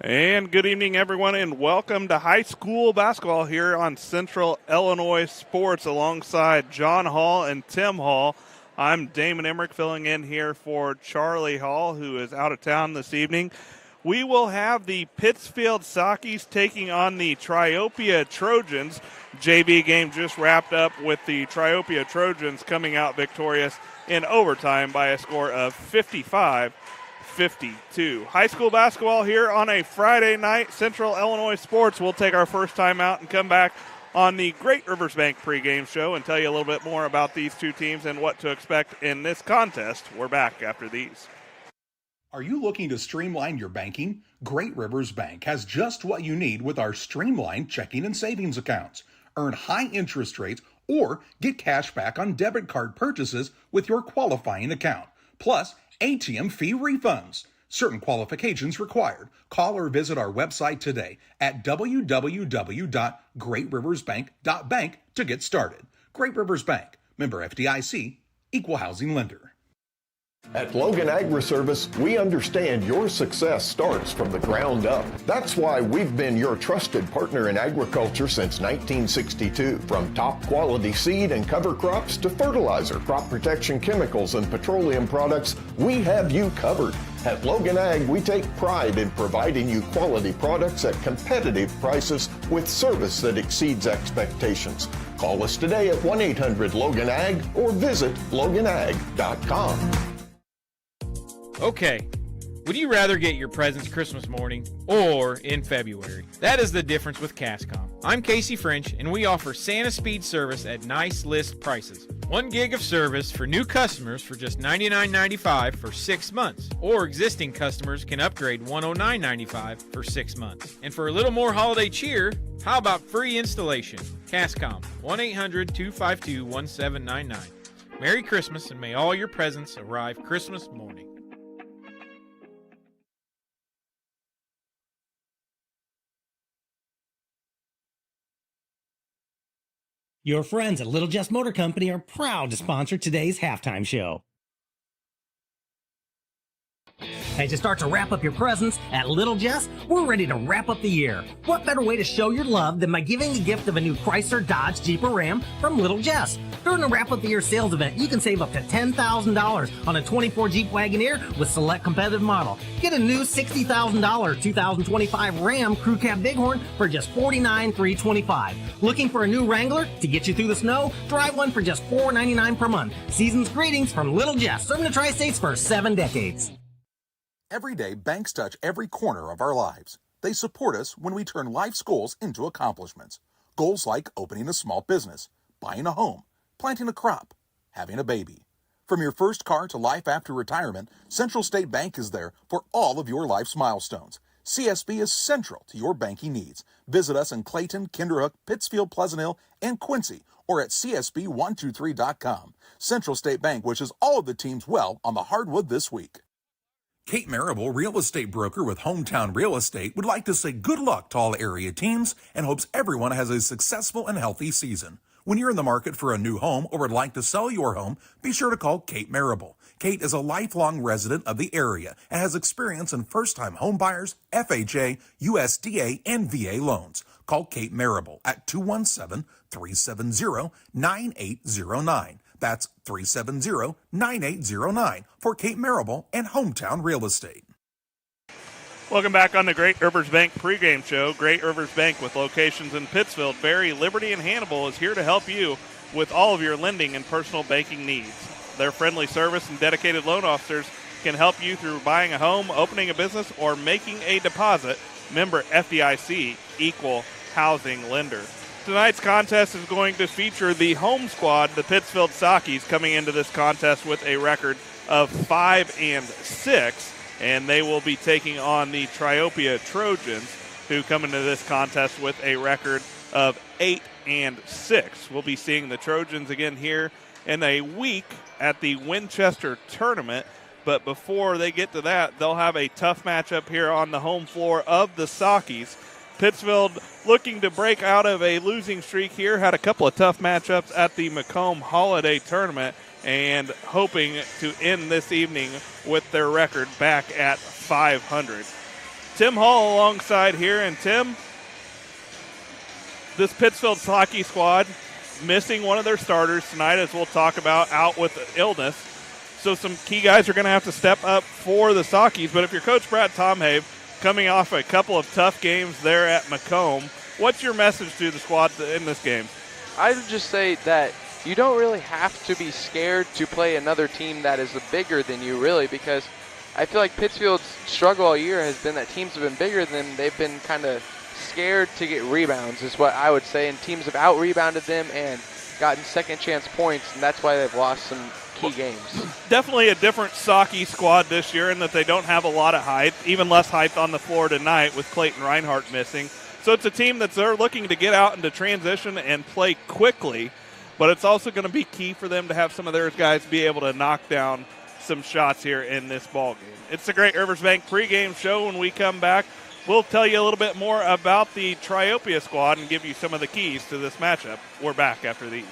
And good evening, everyone, and welcome to high school basketball here on Central Illinois Sports alongside John Hall and Tim Hall. I'm Damon Emmerich filling in here for Charlie Hall, who is out of town this evening. We will have the Pittsfield Sockies taking on the Triopia Trojans. JV game just wrapped up with the Triopia Trojans coming out victorious in overtime by a score of 55-52. High school basketball here on a Friday night. Central Illinois Sports. We'll take our first time out and come back on the Great Rivers Bank pregame show and tell you a little bit more about these two teams and what to expect in this contest. We're back after these. Are you looking to streamline your banking? Great Rivers Bank has just what you need with our streamlined checking and savings accounts. Earn high interest rates or get cash back on debit card purchases with your qualifying account. Plus, ATM fee refunds. Certain qualifications required. Call or visit our website today at www.greatriversbank.bank to get started. Great Rivers Bank, member FDIC, equal housing lender. At Logan Agri-Service, we understand your success starts from the ground up. That's why we've been your trusted partner in agriculture since 1962. From top quality seed and cover crops to fertilizer, crop protection chemicals, and petroleum products, we have you covered. At Logan Ag, we take pride in providing you quality products at competitive prices with service that exceeds expectations. Call us today at 1-800-LOGAN-AG or visit loganag.com. Okay, would you rather get your presents Christmas morning or in February? That is the difference with Cascom. I'm Casey French, and we offer Santa Speed service at nice list prices. 1 gig of service for new customers for just $99.95 for 6 months, or existing customers can upgrade $109.95 for 6 months. And for a little more holiday cheer, how about free installation? Cascom, 1-800-252-1799. Merry Christmas, and may all your presents arrive Christmas morning. Your friends at Little Jess Motor Company are proud to sponsor today's halftime show. As you start to wrap up your presents at Little Jess, we're ready to wrap up the year. What better way to show your love than by giving a gift of a new Chrysler, Dodge, Jeep, or Ram from Little Jess? During the Wrap Up the Year sales event, you can save up to $10,000 on a 24 Jeep Wagoneer with select competitive model. Get a new $60,000 2025 Ram Crew Cab Bighorn for just $49,325. Looking for a new Wrangler to get you through the snow? Drive one for just $499 per month. Season's greetings from Little Jess, serving the Tri-States for 7 decades. Every day, banks touch every corner of our lives. They support us when we turn life's goals into accomplishments. Goals like opening a small business, buying a home, planting a crop, having a baby. From your first car to life after retirement, Central State Bank is there for all of your life's milestones. CSB is central to your banking needs. Visit us in Clayton, Kinderhook, Pittsfield, Pleasant Hill, and Quincy, or at csb123.com. Central State Bank wishes all of the teams well on the hardwood this week. Kate Marable, real estate broker with Hometown Real Estate, would like to say good luck to all area teams and hopes everyone has a successful and healthy season. When you're in the market for a new home or would like to sell your home, be sure to call Kate Marable. Kate is a lifelong resident of the area and has experience in first-time home buyers, FHA, USDA, and VA loans. Call Kate Marable at 217-370-9809. That's 370-9809 for Kate Marable and Hometown Real Estate. Welcome back on the Great Rivers Bank pregame show. Great Rivers Bank, with locations in Pittsfield, Berry, Liberty, and Hannibal, is here to help you with all of your lending and personal banking needs. Their friendly service and dedicated loan officers can help you through buying a home, opening a business, or making a deposit. Member FDIC, equal housing lender. Tonight's contest is going to feature the home squad, the Pittsfield Sockies, coming into this contest with a record of 5-6, and they will be taking on the Triopia Trojans, who come into this contest with a record of 8-6. We'll be seeing the Trojans again here in a week at the Winchester tournament, but before they get to that, they'll have a tough matchup here on the home floor of the Sockies. Pittsfield looking to break out of a losing streak here, had a couple of tough matchups at the Macomb Holiday Tournament, and hoping to end this evening with their record back at 500. Tim Hall alongside here. And Tim, this Pittsfield hockey squad missing one of their starters tonight, as we'll talk about, out with illness. So some key guys are going to have to step up for the Sockies. But if you're Coach Brad Tomhave, coming off a couple of tough games there at Macomb, what's your message to the squad in this game? I would just say that you don't really have to be scared to play another team that is bigger than you, really, because I feel like Pittsfield's struggle all year has been that teams have been bigger than them. They've been kind of scared to get rebounds is what I would say, and teams have out-rebounded them and gotten second-chance points, and that's why they've lost some key games. Definitely a different Socky squad this year in that they don't have a lot of height, even less height on the floor tonight with Clayton Reinhardt missing. So it's a team that they're looking to get out into transition and play quickly, but it's also going to be key for them to have some of their guys be able to knock down some shots here in this ball game. It's the Great Rivers Bank pregame show. When we come back, we'll tell you a little bit more about the Triopia squad and give you some of the keys to this matchup. We're back after these.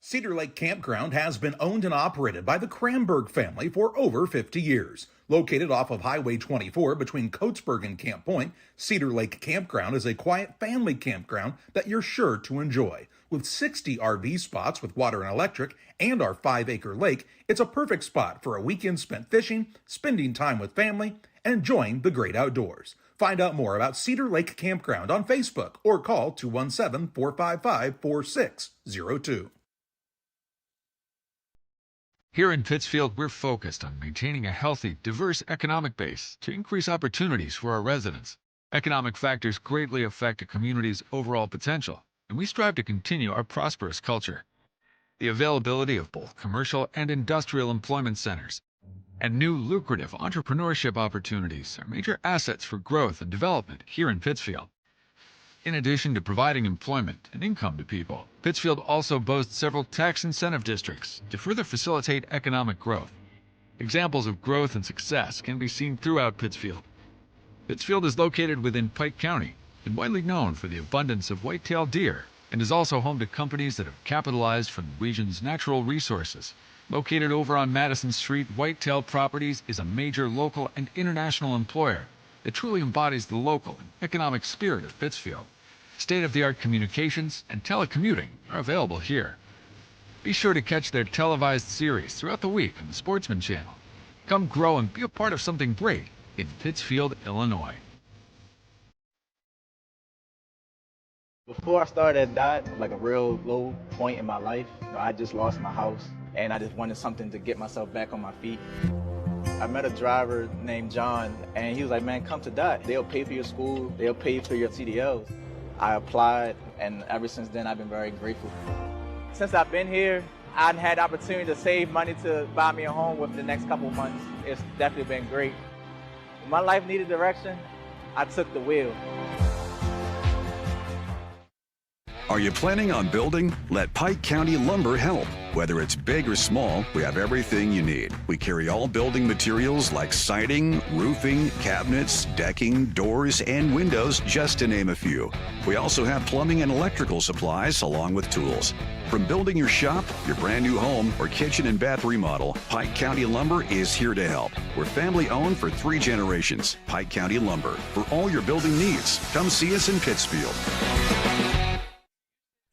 Cedar Lake Campground has been owned and operated by the Kramberg family for over 50 years. Located off of Highway 24 between Coatesburg and Camp Point, Cedar Lake Campground is a quiet family campground that you're sure to enjoy. With 60 RV spots with water and electric and our 5-acre lake, it's a perfect spot for a weekend spent fishing, spending time with family, and enjoying the great outdoors. Find out more about Cedar Lake Campground on Facebook or call 217-455-4602. Here in Pittsfield, we're focused on maintaining a healthy, diverse economic base to increase opportunities for our residents. Economic factors greatly affect a community's overall potential, and we strive to continue our prosperous culture. The availability of both commercial and industrial employment centers and new lucrative entrepreneurship opportunities are major assets for growth and development here in Pittsfield. In addition to providing employment and income to people, Pittsfield also boasts several tax incentive districts to further facilitate economic growth. Examples of growth and success can be seen throughout Pittsfield. Pittsfield is located within Pike County and widely known for the abundance of white-tailed deer, and is also home to companies that have capitalized from the region's natural resources. Located over on Madison Street, Whitetail Properties is a major local and international employer that truly embodies the local and economic spirit of Pittsfield. State-of-the-art communications and telecommuting are available here. Be sure to catch their televised series throughout the week on the Sportsman Channel. Come grow and be a part of something great in Pittsfield, Illinois. Before I started that, like a real low point in my life, I just lost my house and I just wanted something to get myself back on my feet. I met a driver named John and he was like, man, come to DOT. They'll pay for your school, they'll pay for your CDLs. I applied and ever since then I've been very grateful. Since I've been here, I've had the opportunity to save money to buy me a home within the next couple of months. It's definitely been great. When my life needed direction, I took the wheel. Are you planning on building? Let Pike County Lumber help. Whether it's big or small, we have everything you need. We carry all building materials like siding, roofing, cabinets, decking, doors, and windows, just to name a few. We also have plumbing and electrical supplies along with tools. From building your shop, your brand new home, or kitchen and bath remodel, Pike County Lumber is here to help. We're family owned for 3 generations. Pike County Lumber, for all your building needs. Come see us in Pittsfield.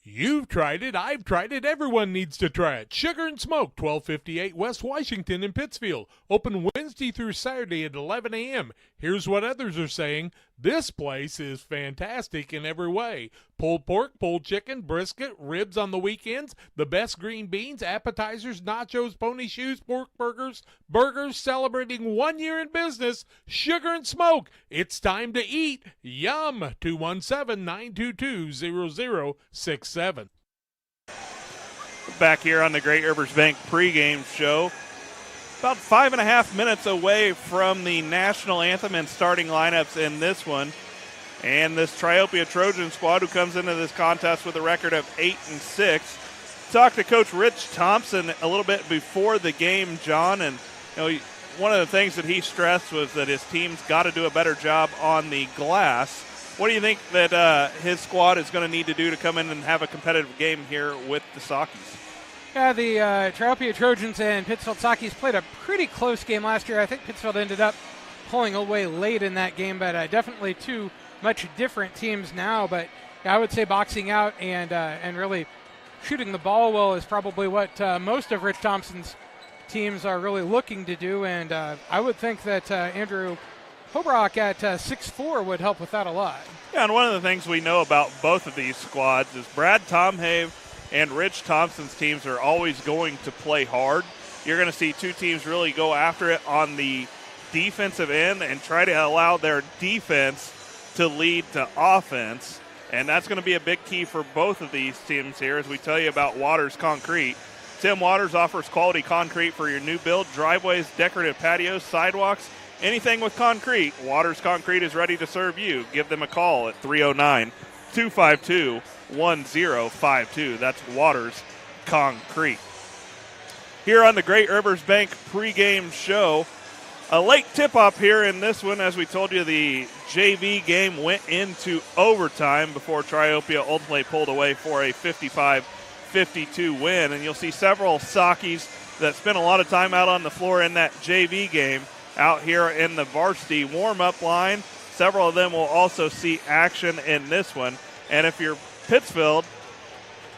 You've tried it, I've tried it, everyone needs to try it. Sugar and Smoke, 1258 West Washington in Pittsfield. Open Wednesday through Saturday at 11 a.m. Here's what others are saying. This place is fantastic in every way. Pulled pork, pulled chicken, brisket, ribs on the weekends, the best green beans, appetizers, nachos, pony shoes, pork burgers, celebrating 1 year in business. Sugar and Smoke, it's time to eat. Yum! 217-922-0067. Back here on the Great Rivers Bank pregame show. About 5.5 minutes away from the national anthem and starting lineups in this one. And this Triopia Trojan squad who comes into this contest with a record of 8-6. Talked to Coach Rich Thompson a little bit before the game, John, and one of the things that he stressed was that his team's got to do a better job on the glass. What do you think that his squad is going to need to do to come in and have a competitive game here with the Sockies? Yeah, the Triopia Trojans and Pittsfield Sockies played a pretty close game last year. I think Pittsfield ended up pulling away late in that game, but definitely two much different teams now. But I would say boxing out and really shooting the ball well is probably what most of Rich Thompson's teams are really looking to do, and I would think that Andrew Hobrock at 6'4" would help with that a lot. Yeah, and one of the things we know about both of these squads is Brad Tomhave and Rich Thompson's teams are always going to play hard. You're going to see two teams really go after it on the defensive end and try to allow their defense to lead to offense. And that's going to be a big key for both of these teams here as we tell you about Waters Concrete. Tim Waters offers quality concrete for your new build, driveways, decorative patios, sidewalks, anything with concrete. Waters Concrete is ready to serve you. Give them a call at 309-252-1052. That's Waters Concrete. Here on the Great Rivers Bank pregame show, a late tip-off here in this one. As we told you, the JV game went into overtime before Triopia ultimately pulled away for a 55-52 win. And you'll see several Sockies that spent a lot of time out on the floor in that JV game out here in the varsity warm-up line. Several of them will also see action in this one. And if you're Pittsfield,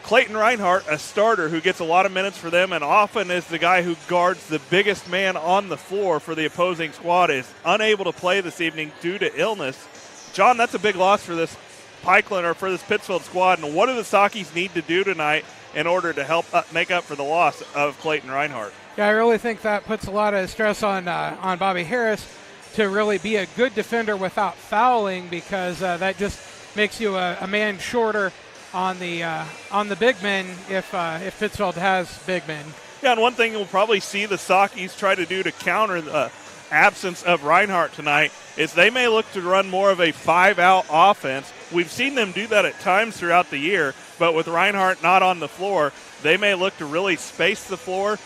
Clayton Reinhardt, a starter who gets a lot of minutes for them and often is the guy who guards the biggest man on the floor for the opposing squad, is unable to play this evening due to illness. John, that's a big loss for this Pikeland or for this Pittsfield squad. And what do the Sockies need to do tonight in order to help make up for the loss of Clayton Reinhardt? Yeah, I really think that puts a lot of stress on Bobby Harris to really be a good defender without fouling, because that just makes you a man shorter on the big men if Pittsfield has big men. Yeah, and one thing you'll probably see the Sockies try to do to counter the absence of Reinhardt tonight is they may look to run more of a 5-out offense. We've seen them do that at times throughout the year, but with Reinhardt not on the floor, they may look to really space the floor.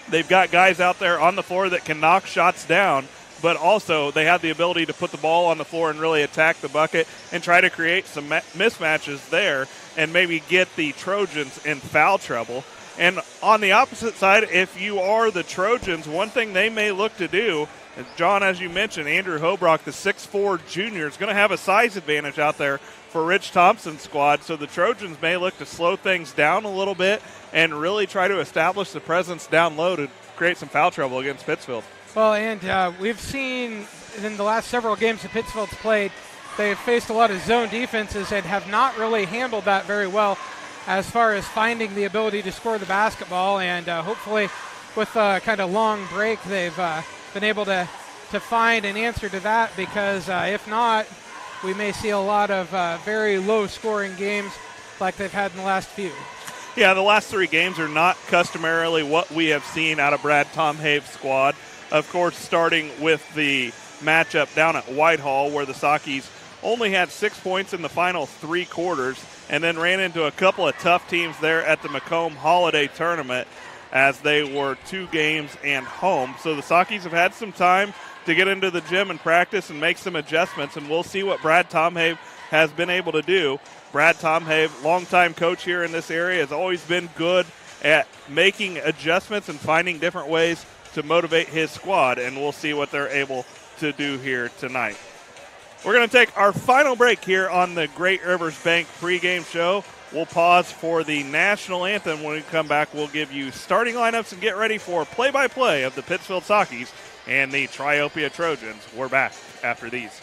They've got guys out there on the floor that can knock shots down, but also they have the ability to put the ball on the floor and really attack the bucket and try to create some mismatches there and maybe get the Trojans in foul trouble. And on the opposite side, if you are the Trojans, one thing they may look to do, John, as you mentioned, Andrew Hobrock, the 6'4" junior, is going to have a size advantage out there for Rich Thompson's squad, so the Trojans may look to slow things down a little bit and really try to establish the presence down low to create some foul trouble against Pittsfield. Well, and we've seen in the last several games that Pittsfield's played, they've faced a lot of zone defenses and have not really handled that very well as far as finding the ability to score the basketball. And hopefully with a kind of long break, they've been able to find an answer to that, because if not, we may see a lot of very low-scoring games like they've had in the last few. Yeah, the last three games are not customarily what we have seen out of Brad Tomhave's squad. Of course, starting with the matchup down at Whitehall, where the Sockies only had 6 points in the final three quarters and then ran into a couple of tough teams there at the Macomb Holiday Tournament as they were 2 games and home. So the Sockies have had some time to get into the gym and practice and make some adjustments, and we'll see what Brad Tomhave has been able to do. Brad Tomhave, longtime coach here in this area, has always been good at making adjustments and finding different ways to motivate his squad, and we'll see what they're able to do here tonight. We're going to take our final break here on the Great Rivers Bank pregame show. We'll pause for the national anthem. When we come back, we'll give you starting lineups and get ready for play-by-play of the Pittsfield Sockies and the Triopia Trojans. We're back after these.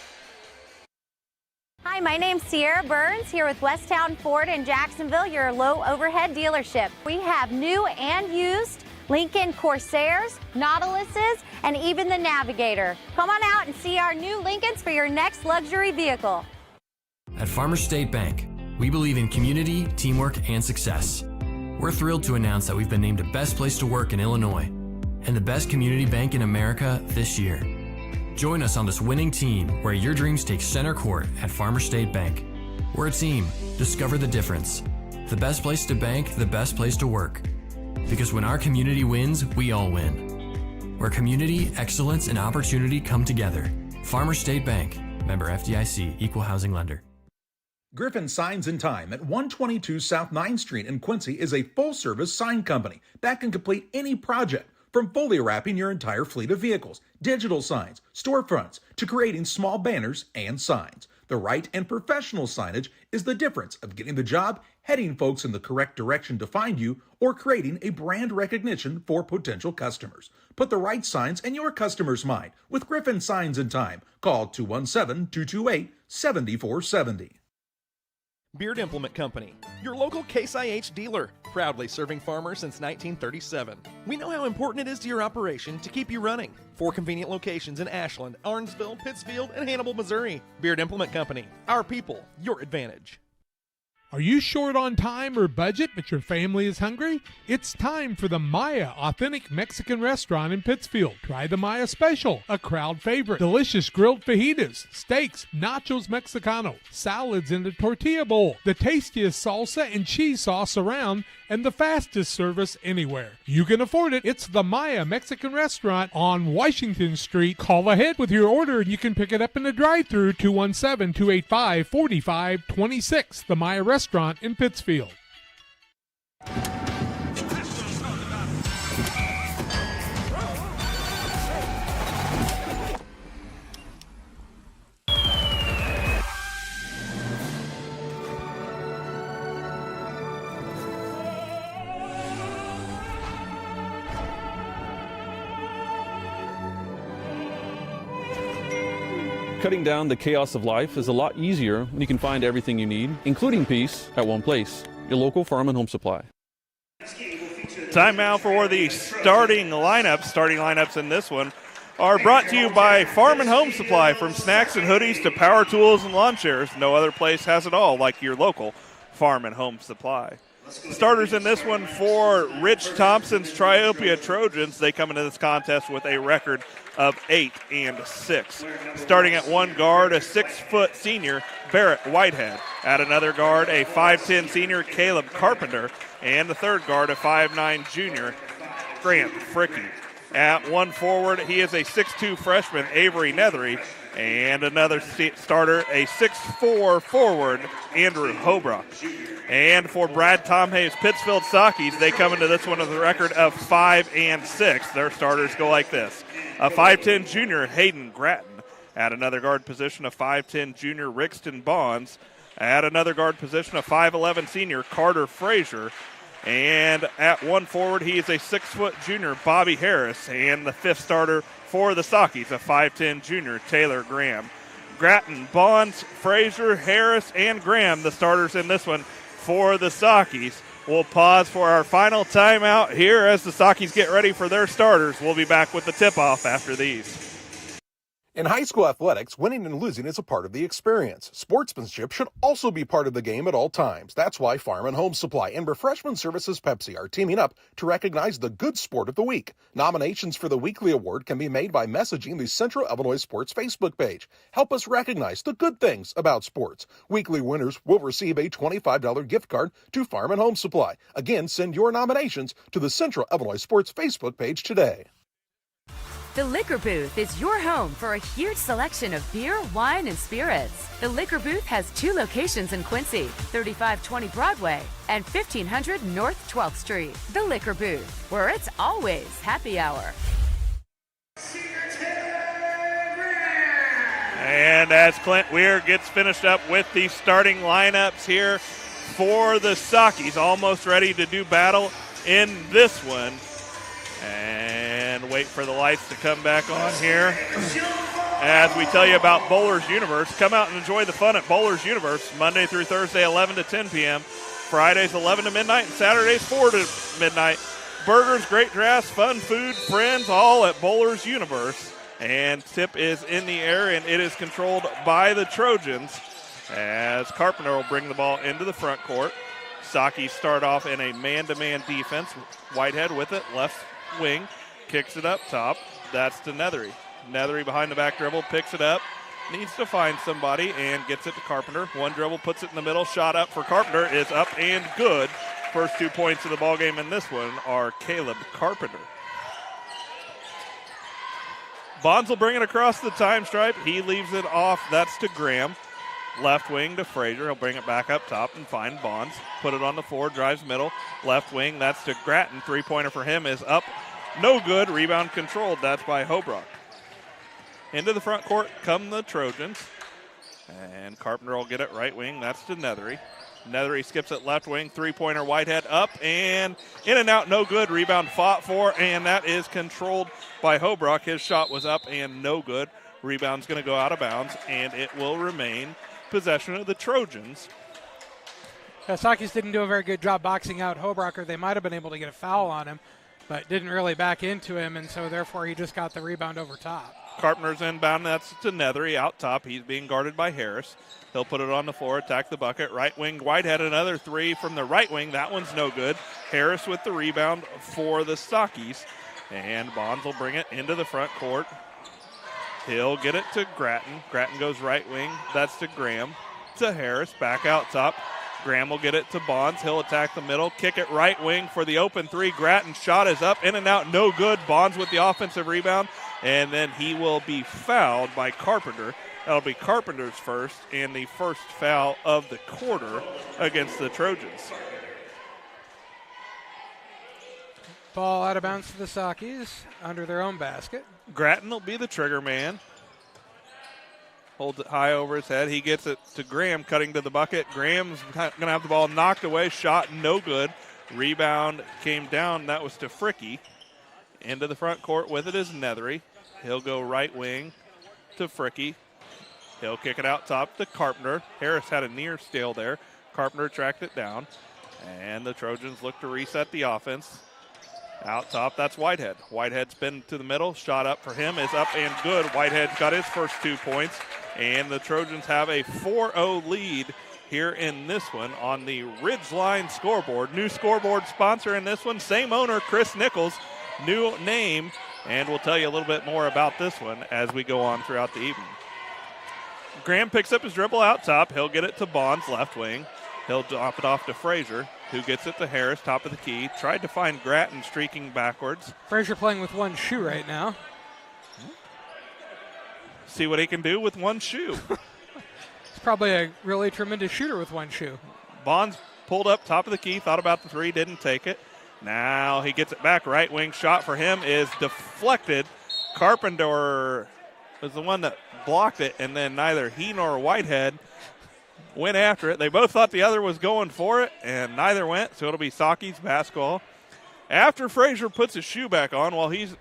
Hi, my name's Sierra Burns here with Westtown Ford in Jacksonville, your low overhead dealership. We have new and used Lincoln Corsairs, Nautiluses, and even the Navigator. Come on out and see our new Lincolns for your next luxury vehicle. At Farmers State Bank, we believe in community, teamwork, and success. We're thrilled to announce that we've been named the best place to work in Illinois and the best community bank in America this year. Join us on this winning team where your dreams take center court at Farmers State Bank. We're a team. Discover the difference. The best place to bank, the best place to work. Because when our community wins, we all win. Where community, excellence, and opportunity come together. Farmers State Bank. Member FDIC. Equal housing lender. Griffin Signs and Time at 122 South 9th Street in Quincy is a full-service sign company that can complete any project, From fully wrapping your entire fleet of vehicles, digital signs, storefronts, to creating small banners and signs, the right and professional signage is the difference of getting the job, heading folks in the correct direction to find you, or creating a brand recognition for potential customers. Put the right signs in your customer's mind with Griffin Signs in Time. Call 217-228-7470. Beard Implement Company, your local Case IH dealer, proudly serving farmers since 1937. We know how important it is to your operation to keep you running. 4 convenient locations in Ashland, Arnsville, Pittsfield, and Hannibal, Missouri. Beard Implement Company, our people, your advantage. Are you short on time or budget, but your family is hungry? It's time for the Maya Authentic Mexican Restaurant in Pittsfield. Try the Maya Special, a crowd favorite. Delicious grilled fajitas, steaks, nachos Mexicano, salads in a tortilla bowl, the tastiest salsa and cheese sauce around, and the fastest service anywhere. You can afford it. It's the Maya Mexican Restaurant on Washington Street. Call ahead with your order and you can pick it up in the drive-thru, 217-285-4526. The Maya Restaurant in Pittsfield. Cutting down the chaos of life is a lot easier when you can find everything you need, including peace, at one place. Your local farm and home supply. Time now for the starting lineups. Starting lineups in this one are brought to you by Farm and Home Supply. From snacks and hoodies to power tools and lawn chairs, no other place has it all like your local Farm and Home Supply. Starters in this one for Rich Thompson's Triopia Trojans. They come into this contest with a record of 8-6. Starting at one guard, a 6-foot senior, Barrett Whitehead. At another guard, a 5'10 senior, Caleb Carpenter. And the third guard, a 5'9 junior, Grant Fricky. At one forward, he is a 6'2 freshman, Avery Nethery. And another starter, a 6'4 forward, Andrew Hobrock. And for Brad Tomhay's Pittsfield Sockies, they come into this one with a record of 5-6. Their starters go like this. A 5'10 junior, Hayden Gratton. At another guard position, a 5'10 junior, Rixton Bonds. At another guard position, a 5'11 senior, Carter Frazier. And at one forward, he is a 6-foot junior, Bobby Harris. And the fifth starter for the Sockies, a 5'10 junior, Taylor Graham. Gratton, Bonds, Frazier, Harris, and Graham, the starters in this one for the Sockies. We'll pause for our final timeout here as the Sockies get ready for their starters. We'll be back with the tip-off after these. In high school athletics, winning and losing is a part of the experience. Sportsmanship should also be part of the game at all times. That's why Farm and Home Supply and Refreshment Services Pepsi are teaming up to recognize the good sport of the week. Nominations for the weekly award can be made by messaging the Central Illinois Sports Facebook page. Help us recognize the good things about sports. Weekly winners will receive a $25 gift card to Farm and Home Supply. Again, send your nominations to the Central Illinois Sports Facebook page today. The Liquor Booth is your home for a huge selection of beer, wine, and spirits. The Liquor Booth has 2 locations in Quincy, 3520 Broadway and 1500 North 12th Street. The Liquor Booth, where it's always happy hour. And as Clint Weir gets finished up with the starting lineups here for the Sockies, almost ready to do battle in this one. And wait for the lights to come back on here as we tell you about Bowlers Universe. Come out and enjoy the fun at Bowlers Universe, Monday through Thursday, 11 to 10 p.m., Fridays, 11 to midnight, and Saturdays, 4 to midnight. Burgers, great drafts, fun food, friends, all at Bowlers Universe. And tip is in the air, and it is controlled by the Trojans as Carpenter will bring the ball into the front court. Sockies start off in a man-to-man defense. Whitehead with it, left wing, kicks it up top. That's to Nethery. Nethery behind the back dribble, picks it up, needs to find somebody, and gets it to Carpenter. One dribble, puts it in the middle. Shot up for Carpenter is up and good. First 2 points of the ballgame in this one are Caleb Carpenter. Bonds will bring it across the time stripe. He leaves it off. That's to Graham. Left wing to Frazier. He'll bring it back up top and find Bonds. Put it on the floor, drives middle. Left wing, that's to Gratton. Three-pointer for him is up No good. Rebound controlled. That's by Hobrock. Into the front court come the Trojans. And Carpenter will get it right wing. That's to Nethery. Nethery skips it left wing. Three-pointer Whitehead up and in and out. No good. Rebound fought for, and that is controlled by Hobrock. His shot was up and no good. Rebound's going to go out of bounds, and it will remain possession of the Trojans. Sakis didn't do a very good job boxing out Hobrock. They might have been able to get a foul on him, but didn't really back into him, and so therefore he just got the rebound over top. Carpenter's inbound. That's to Nethery out top. He's being guarded by Harris. He'll put it on the floor, attack the bucket. Right wing Whitehead, another three from the right wing. That one's no good. Harris with the rebound for the Sakis. And Bonds will bring it into the front court. He'll get it to Grattan. Grattan goes right wing. That's to Graham. To Harris, back out top. Graham will get it to Bonds. He'll attack the middle, kick it right wing for the open three. Grattan's shot is up, in and out, no good. Bonds with the offensive rebound, and then he will be fouled by Carpenter. That'll be Carpenter's first and the first foul of the quarter against the Trojans. Ball out of bounds for the Sakis under their own basket. Grattan will be the trigger man. Holds it high over his head. He gets it to Graham, cutting to the bucket. Graham's going to have the ball knocked away. Shot no good. Rebound came down. That was to Fricky. Into the front court with it is Nethery. He'll go right wing to Fricky. He'll kick it out top to Carpenter. Harris had a near steal there. Carpenter tracked it down. And the Trojans look to reset the offense. Out top, that's Whitehead. Whitehead spin to the middle. Shot up for him is up and good. Whitehead's got his first 2 points. And the Trojans have a 4-0 lead here in this one on the Ridgeline scoreboard. New scoreboard sponsor in this one. Same owner, Chris Nichols. New name. And we'll tell you a little bit more about this one as we go on throughout the evening. Graham picks up his dribble out top. He'll get it to Bonds, left wing. He'll drop it off to Frazier, who gets it to Harris, top of the key. Tried to find Grattan streaking backwards. Frazier playing with one shoe right now. See what he can do with one shoe. He's probably a really tremendous shooter with one shoe. Bonds pulled up top of the key, thought about the three, didn't take it. Now he gets it back. Right wing shot for him is deflected. Carpenter was the one that blocked it, and then neither he nor Whitehead went after it. They both thought the other was going for it, and neither went, so it'll be Sakis basketball. After Frazier puts his shoe back on, while he's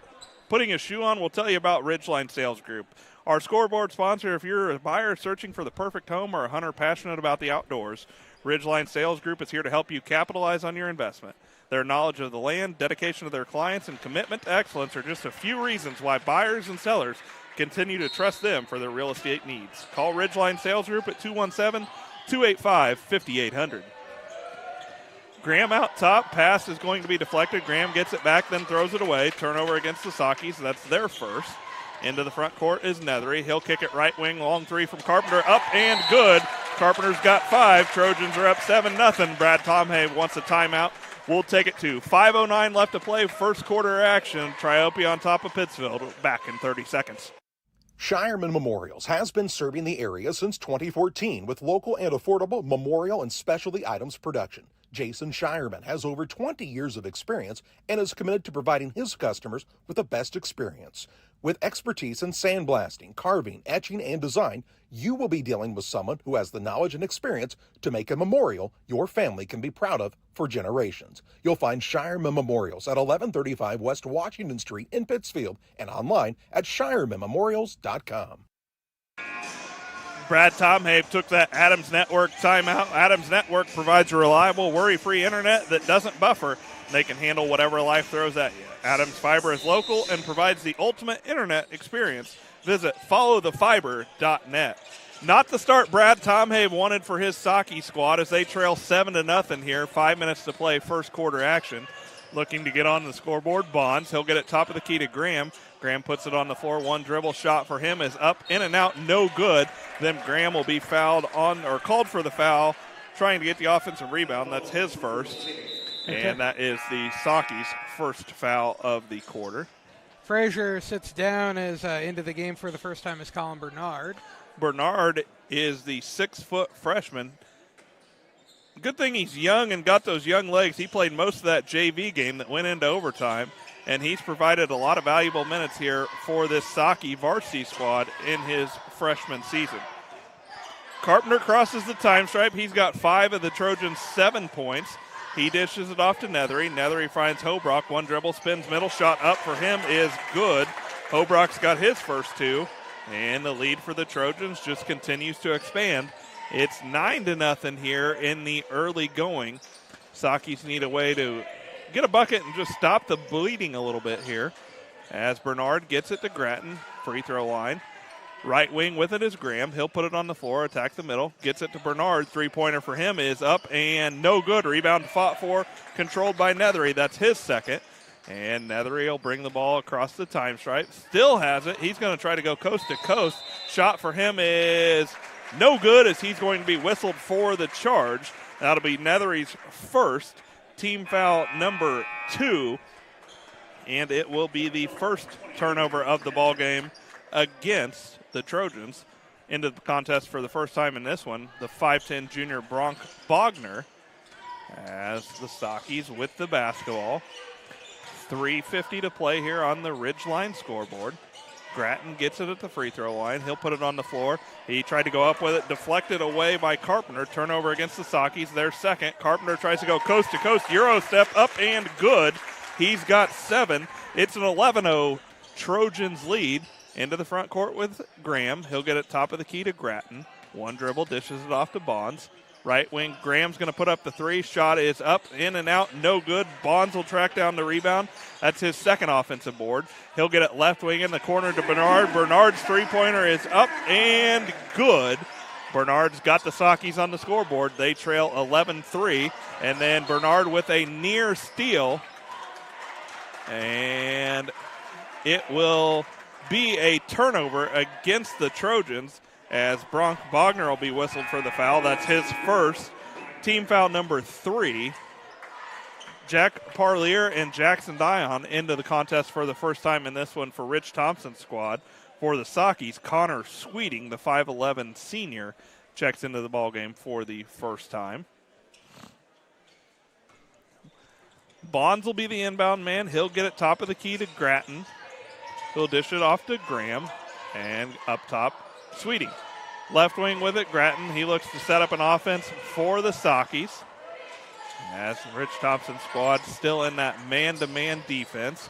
putting his shoe on, we'll tell you about Ridgeline Sales Group. Our scoreboard sponsor, if you're a buyer searching for the perfect home or a hunter passionate about the outdoors, Ridgeline Sales Group is here to help you capitalize on your investment. Their knowledge of the land, dedication to their clients, and commitment to excellence are just a few reasons why buyers and sellers continue to trust them for their real estate needs. Call Ridgeline Sales Group at 217-285-5800. Graham out top. Pass is going to be deflected. Graham gets it back, then throws it away. Turnover against the Sakis. That's their first. Into the front court is Nethery. He'll kick it right wing. Long three from Carpenter. Up and good. Carpenter's got 5. Trojans are up 7-0. Brad Tomhay wants a timeout. We'll take it to 5:09 left to play. First quarter action. Triopia on top of Pittsfield. Back in 30 seconds. Shireman Memorials has been serving the area since 2014 with local and affordable memorial and specialty items production. Jason Shireman has over 20 years of experience and is committed to providing his customers with the best experience. With expertise in sandblasting, carving, etching, and design, you will be dealing with someone who has the knowledge and experience to make a memorial your family can be proud of for generations. You'll find Shireman Memorials at 1135 West Washington Street in Pittsfield and online at shiremanmemorials.com. Brad Tomhay took that Adams Network timeout. Adams Network provides a reliable, worry-free internet that doesn't buffer. They can handle whatever life throws at you. Adams Fiber is local and provides the ultimate internet experience. Visit followthefiber.net. Not the start Brad Tomhay wanted for his Saki squad as they trail 7-0 here. 5 minutes to play, first quarter action. Looking to get on the scoreboard, Bonds. He'll get it top of the key to Graham. Graham puts it on the floor. One dribble shot for him is up, in and out, no good. Then Graham will be fouled on, or called for the foul, trying to get the offensive rebound. That's his first. And that is the Sakis' first foul of the quarter. Frazier sits down as into the game for the first time as Colin Bernard. Bernard is the 6-foot freshman. Good thing he's young and got those young legs. He played most of that JV game that went into overtime. and he's provided a lot of valuable minutes here for this Saki varsity squad in his freshman season. Carpenter crosses the time stripe. He's got 5 of the Trojans' 7 points. He dishes it off to Nethery. Nethery finds Hobrock. One dribble, spins middle. Shot up for him is good. Hobrock's got his first 2. And the lead for the Trojans just continues to expand. It's 9-0 here in the early going. Sakis need a way to get a bucket and just stop the bleeding a little bit here. As Bernard gets it to Grattan, free throw line. Right wing with it is Graham. He'll put it on the floor, attack the middle, gets it to Bernard. Three-pointer for him is up and no good. Rebound fought for, controlled by Nethery. That's his second. And Nethery will bring the ball across the time stripe. Still has it. He's going to try to go coast to coast. Shot for him is no good as he's going to be whistled for the charge. That'll be Nethery's first, team foul number 2. And it will be the first turnover of the ball game against the Trojans. Into the contest for the first time in this one, the 5'10 junior Bronk Bogner, as the Sakis with the basketball. 3:50 to play here on the Ridgeline scoreboard. Grattan gets it at the free throw line. He'll put it on the floor. He tried to go up with it, deflected away by Carpenter. Turnover against the Sakis, their second. Carpenter tries to go coast to coast. Euro step up and good. He's got 7. It's an 11-0 Trojans lead. Into the front court with Graham. He'll get it top of the key to Grattan. One dribble, dishes it off to Bonds. Right wing, Graham's going to put up the 3. Shot is up, in and out, no good. Bonds will track down the rebound. That's his second offensive board. He'll get it left wing in the corner to Bernard. Bernard's three-pointer is up and good. Bernard's got the Sakis on the scoreboard. They trail 11-3. And then Bernard with a near steal. And it will be a turnover against the Trojans as Bronk Bogner will be whistled for the foul. That's his first, team foul number 3. Jack Parlier and Jackson Dion into the contest for the first time in this one for Rich Thompson's squad. For the Sakis, Connor Sweeting, the 5'11 senior, checks into the ballgame for the first time. Bonds will be the inbound man. He'll get it top of the key to Grattan. He'll dish it off to Graham, and up top, Sweeting. Left wing with it, Grattan. He looks to set up an offense for the Sakis. As Rich Thompson's squad still in that man-to-man defense.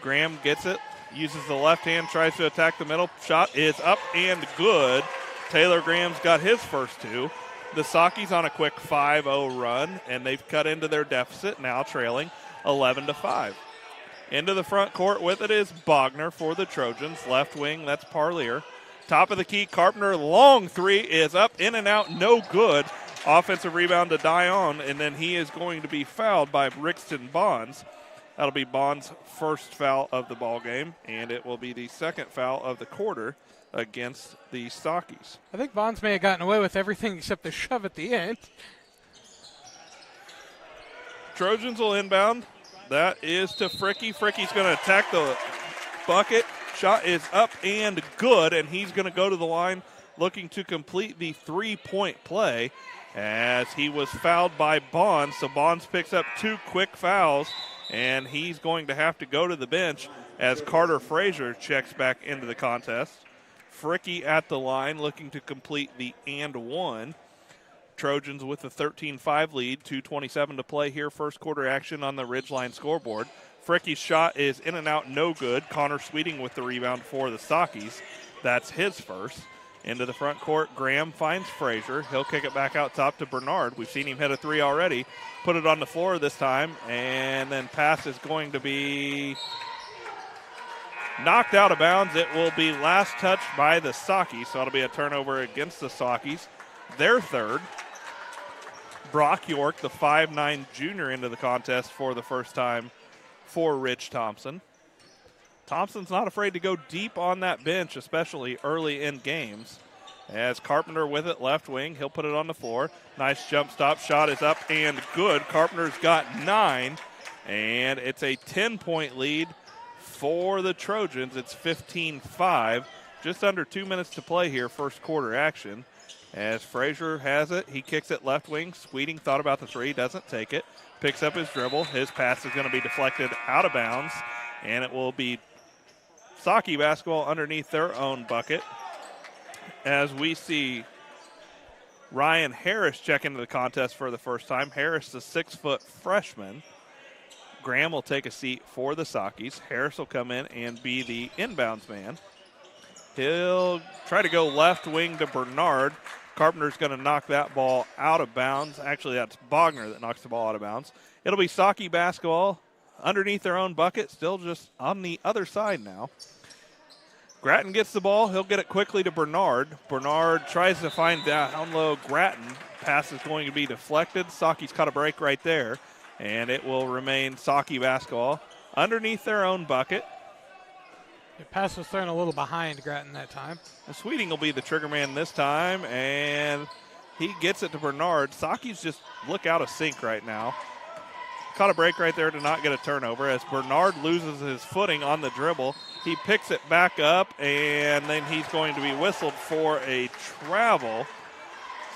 Graham gets it, uses the left hand, tries to attack the middle. Shot is up and good. Taylor Graham's got his first 2. The Sakis on a quick 5-0 run, and they've cut into their deficit, now trailing 11-5. Into the front court with it is Bogner for the Trojans. Left wing, that's Parlier. Top of the key, Carpenter, long 3 is up, in and out, no good. Offensive rebound to Dion, and then he is going to be fouled by Brixton Bonds. That'll be Bonds' first foul of the ball game, and it will be the second foul of the quarter against the Sakis. I think Bonds may have gotten away with everything except the shove at the end. Trojans will inbound. That is to Fricky. Fricky's going to attack the bucket. Shot is up and good, and he's going to go to the line looking to complete the 3-point play as he was fouled by Bonds. So Bonds picks up 2 quick fouls, and he's going to have to go to the bench as Carter Frazier checks back into the contest. Fricky at the line looking to complete the and 1. Trojans with a 13-5 lead, 2:27 to play here. First quarter action on the Ridgeline scoreboard. Fricky's shot is in and out, no good. Connor Sweeting with the rebound for the Sakis. That's his first. Into the front court, Graham finds Frazier. He'll kick it back out top to Bernard. We've seen him hit a 3 already. Put it on the floor this time, and then pass is going to be knocked out of bounds. It will be last touched by the Sakis, so it'll be a turnover against the Sakis. Their third. Brock York, the 5'9 junior, into the contest for the first time for Rich Thompson. Thompson's not afraid to go deep on that bench, especially early in games. As Carpenter with it, left wing, he'll put it on the floor. Nice jump stop, shot is up and good. Carpenter's got 9, and it's a 10-point lead for the Trojans. It's 15-5, just under 2 minutes to play here, first quarter action. As Frazier has it, he kicks it left wing. Sweeting thought about the 3, doesn't take it. Picks up his dribble. His pass is going to be deflected out of bounds. And it will be Saki basketball underneath their own bucket as we see Ryan Harris check into the contest for the first time. Harris, the 6-foot freshman. Graham will take a seat for the Sakis. Harris will come in and be the inbounds man. He'll try to go left wing to Bernard. Carpenter's going to knock that ball out of bounds. Actually, that's Bogner that knocks the ball out of bounds. It'll be Saki basketball underneath their own bucket, still just on the other side now. Grattan gets the ball. He'll get it quickly to Bernard. Bernard tries to find down low Grattan. Pass is going to be deflected. Saki's caught a break right there, and it will remain Saki basketball underneath their own bucket. The pass was thrown a little behind Grattan that time. Sweeting will be the trigger man this time, and he gets it to Bernard. Saki's just look out of sync right now. Caught a break right there to not get a turnover as Bernard loses his footing on the dribble. He picks it back up, and then he's going to be whistled for a travel.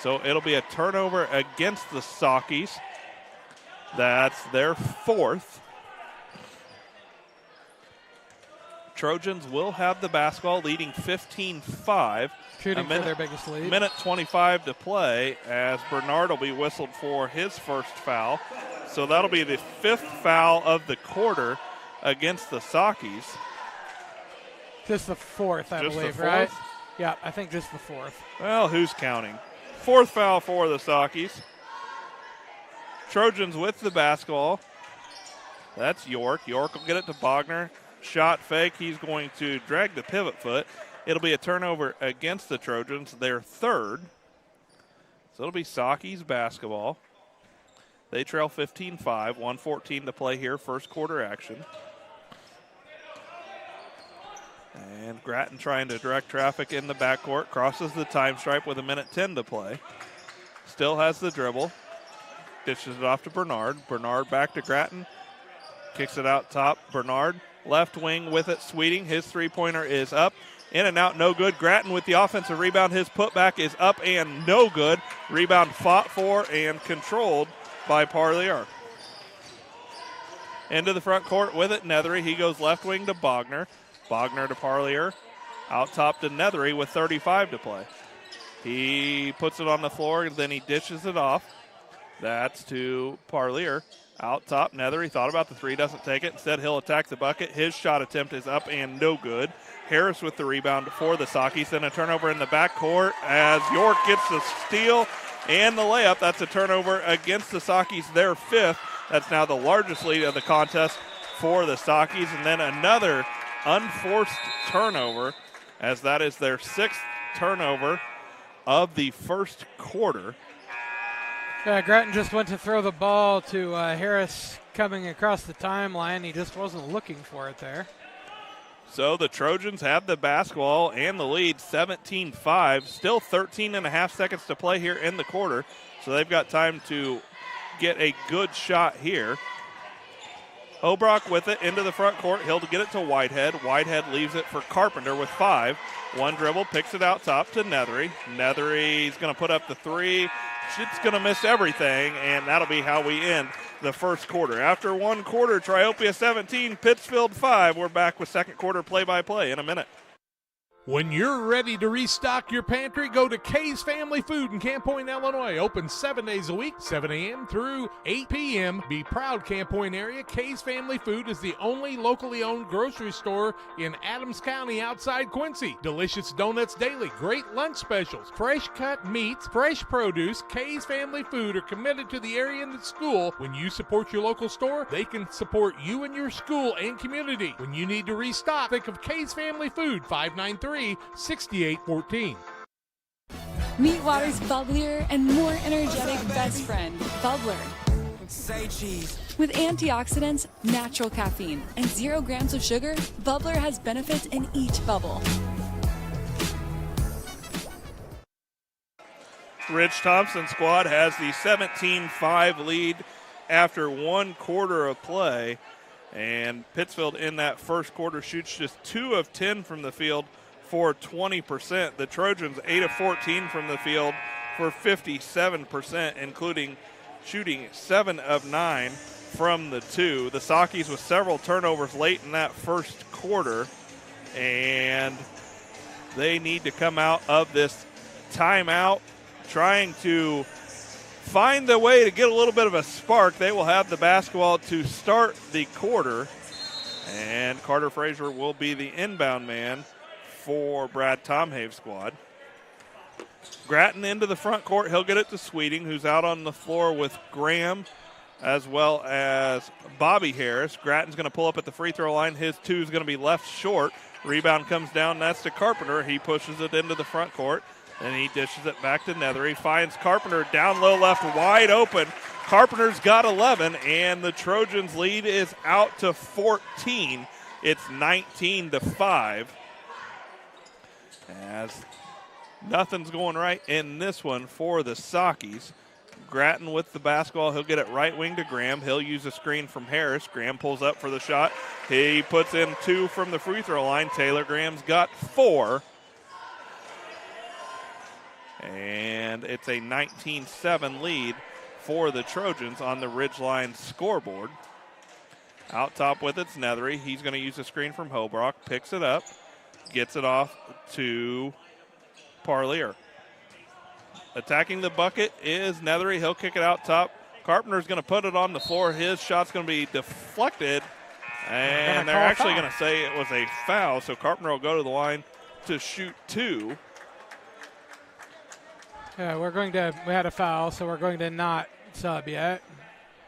So it'll be a turnover against the Sakis. That's their 4th. Trojans will have the basketball, leading 15-5. Shooting for their biggest lead. Minute 25 to play as Bernard will be whistled for his first foul. So that'll be the 5th foul of the quarter against the Sakis. Just the 4th, I Just believe, the 4th? right? Yeah, I think just the 4th. Well, who's counting? 4th foul for the Sakis. Trojans with the basketball. That's York. York will get it to Bogner. Shot fake. He's going to drag the pivot foot. It'll be a turnover against the Trojans, their 3rd. So it'll be Saki's basketball. They trail 15-5, 1:14 to play here, first quarter action. And Grattan trying to direct traffic in the backcourt, crosses the time stripe with 1:10 to play. Still has the dribble, dishes it off to Bernard. Bernard back to Grattan, kicks it out top. Bernard, left wing with it, Sweeting. His three-pointer is up. In and out, no good. Grattan with the offensive rebound. His putback is up and no good. Rebound fought for and controlled by Parlier. Into the front court with it, Nethery. He goes left wing to Bogner. Bogner to Parlier. Out top to Nethery with 35 to play. He puts it on the floor, then he dishes it off. That's to Parlier. Out top, Nethery thought about the three, doesn't take it. Instead, he'll attack the bucket. His shot attempt is up and no good. Harris with the rebound for the Sakis. Then a turnover in the backcourt as York gets the steal and the layup. That's a turnover against the Sakis, their 5th. That's now the largest lead of the contest for the Sakis. And then another unforced turnover as that is their 6th turnover of the first quarter. Grattan just went to throw the ball to Harris coming across the timeline. He just wasn't looking for it there. So the Trojans have the basketball and the lead, 17-5. Still 13 and a half seconds to play here in the quarter. So they've got time to get a good shot here. Obrock with it into the front court. He'll get it to Whitehead. Whitehead leaves it for Carpenter with 5. One dribble, picks it out top to Nethery. Nethery's going to put up the 3. She's going to miss everything, and that'll be how we end the first quarter. After one quarter, Triopia 17, Pittsfield 5. We're back with second quarter play-by-play in a minute. When you're ready to restock your pantry, go to Kay's Family Food in Camp Point, Illinois. Open 7 days a week, 7 a.m. through 8 p.m. Be proud, Camp Point area. Kay's Family Food is the only locally owned grocery store in Adams County outside Quincy. Delicious donuts daily, great lunch specials, fresh cut meats, fresh produce. Kay's Family Food are committed to the area and the school. When you support your local store, they can support you and your school and community. When you need to restock, think of Kay's Family Food, 593-6814. Meet water's bubblier and more energetic best friend, Bubbler. Say cheese. With antioxidants, natural caffeine, and 0 grams of sugar, Bubbler has benefits in each bubble. Rich Thompson squad has the 17-5 lead after one quarter of play. And Pittsfield in that first quarter shoots just 2 of 10 from the field for 20%. The Trojans 8 of 14 from the field for 57%, including shooting 7 of 9 from the 2. The Sakis with several turnovers late in that first quarter, and they need to come out of this timeout trying to find the way to get a little bit of a spark. They will have the basketball to start the quarter, and Carter Frazier will be the inbound man for Brad Tomhave's squad. Grattan into the front court. He'll get it to Sweeting, who's out on the floor with Graham as well as Bobby Harris. Grattan's going to pull up at the free throw line. His 2 is going to be left short. Rebound comes down. That's to Carpenter. He pushes it into the front court, and he dishes it back to Nethery. Finds Carpenter down low left, wide open. Carpenter's got 11, and the Trojans' lead is out to 14. It's 19-5. As nothing's going right in this one for the Sakis. Grattan with the basketball. He'll get it right wing to Graham. He'll use a screen from Harris. Graham pulls up for the shot. He puts in 2 from the free throw line. Taylor Graham's got 4. And it's a 19-7 lead for the Trojans on the Ridgeline scoreboard. Out top with it's Nethery. He's going to use a screen from Hobrock. Picks it up. Gets it off to Parlier. Attacking the bucket is Nethery. He'll kick it out top. Carpenter's going to put it on the floor. His shot's going to be deflected, and they're actually going to say it was a foul, so Carpenter will go to the line to shoot 2. Yeah, we had a foul, so we're going to not sub yet.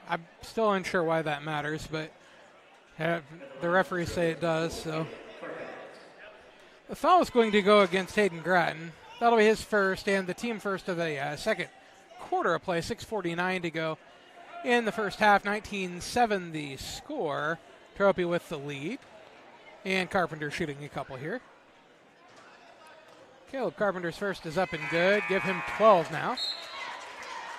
I'm still unsure why that matters, but the referees say it does, so. The foul is going to go against Hayden Grattan. That'll be his first and the team first of the second quarter of play. 6:49 to go in the first half. 19-7 the score. Triopia with the lead. And Carpenter shooting a couple here. Caleb Carpenter's first is up and good. Give him 12 now.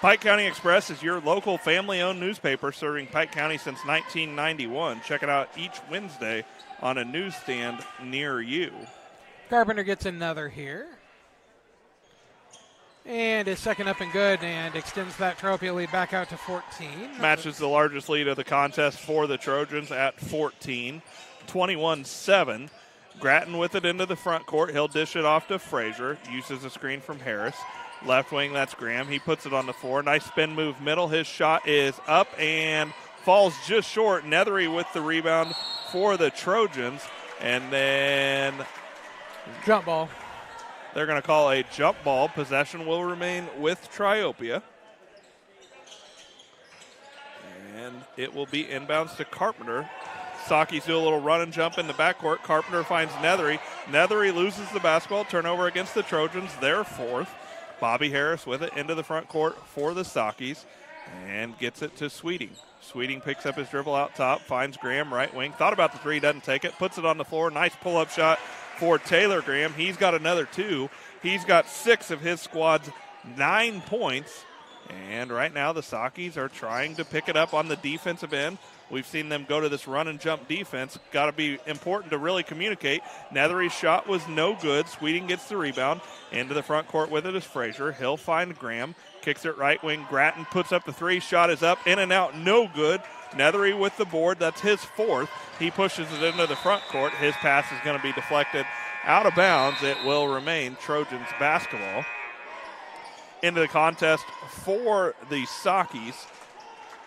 Pike County Express is your local family-owned newspaper serving Pike County since 1991. Check it out each Wednesday on a newsstand near you. Carpenter gets another here. And his second up and good, and extends that Triopia lead back out to 14. Matches the largest lead of the contest for the Trojans at 14. 21-7. Grattan with it into the front court. He'll dish it off to Frazier. Uses a screen from Harris. Left wing, that's Graham. He puts it on the floor. Nice spin move middle. His shot is up and falls just short. Nethery with the rebound for the Trojans. And then jump ball. They're going to call a jump ball. Possession will remain with Triopia. And it will be inbounds to Carpenter. Sakis do a little run and jump in the backcourt. Carpenter finds Nethery. Nethery loses the basketball. Turnover against the Trojans. Their 4th. Bobby Harris with it into the front court for the Sakis and gets it to Sweeting. Sweeting picks up his dribble out top, finds Graham right wing. Thought about the 3, doesn't take it. Puts it on the floor. Nice pull-up shot for Taylor Graham. He's got another 2. He's got 6 of his squad's 9 points. And right now the Sakis are trying to pick it up on the defensive end. We've seen them go to this run and jump defense. Got to be important to really communicate. Nethery's shot was no good. Sweeting gets the rebound. Into the front court with it is Frazier. He'll find Graham. Kicks it right wing. Grattan puts up the 3. Shot is up. In and out. No good. Nethery with the board. That's his 4th. He pushes it into the front court. His pass is going to be deflected out of bounds. It will remain Trojans basketball. Into the contest for the Sakis.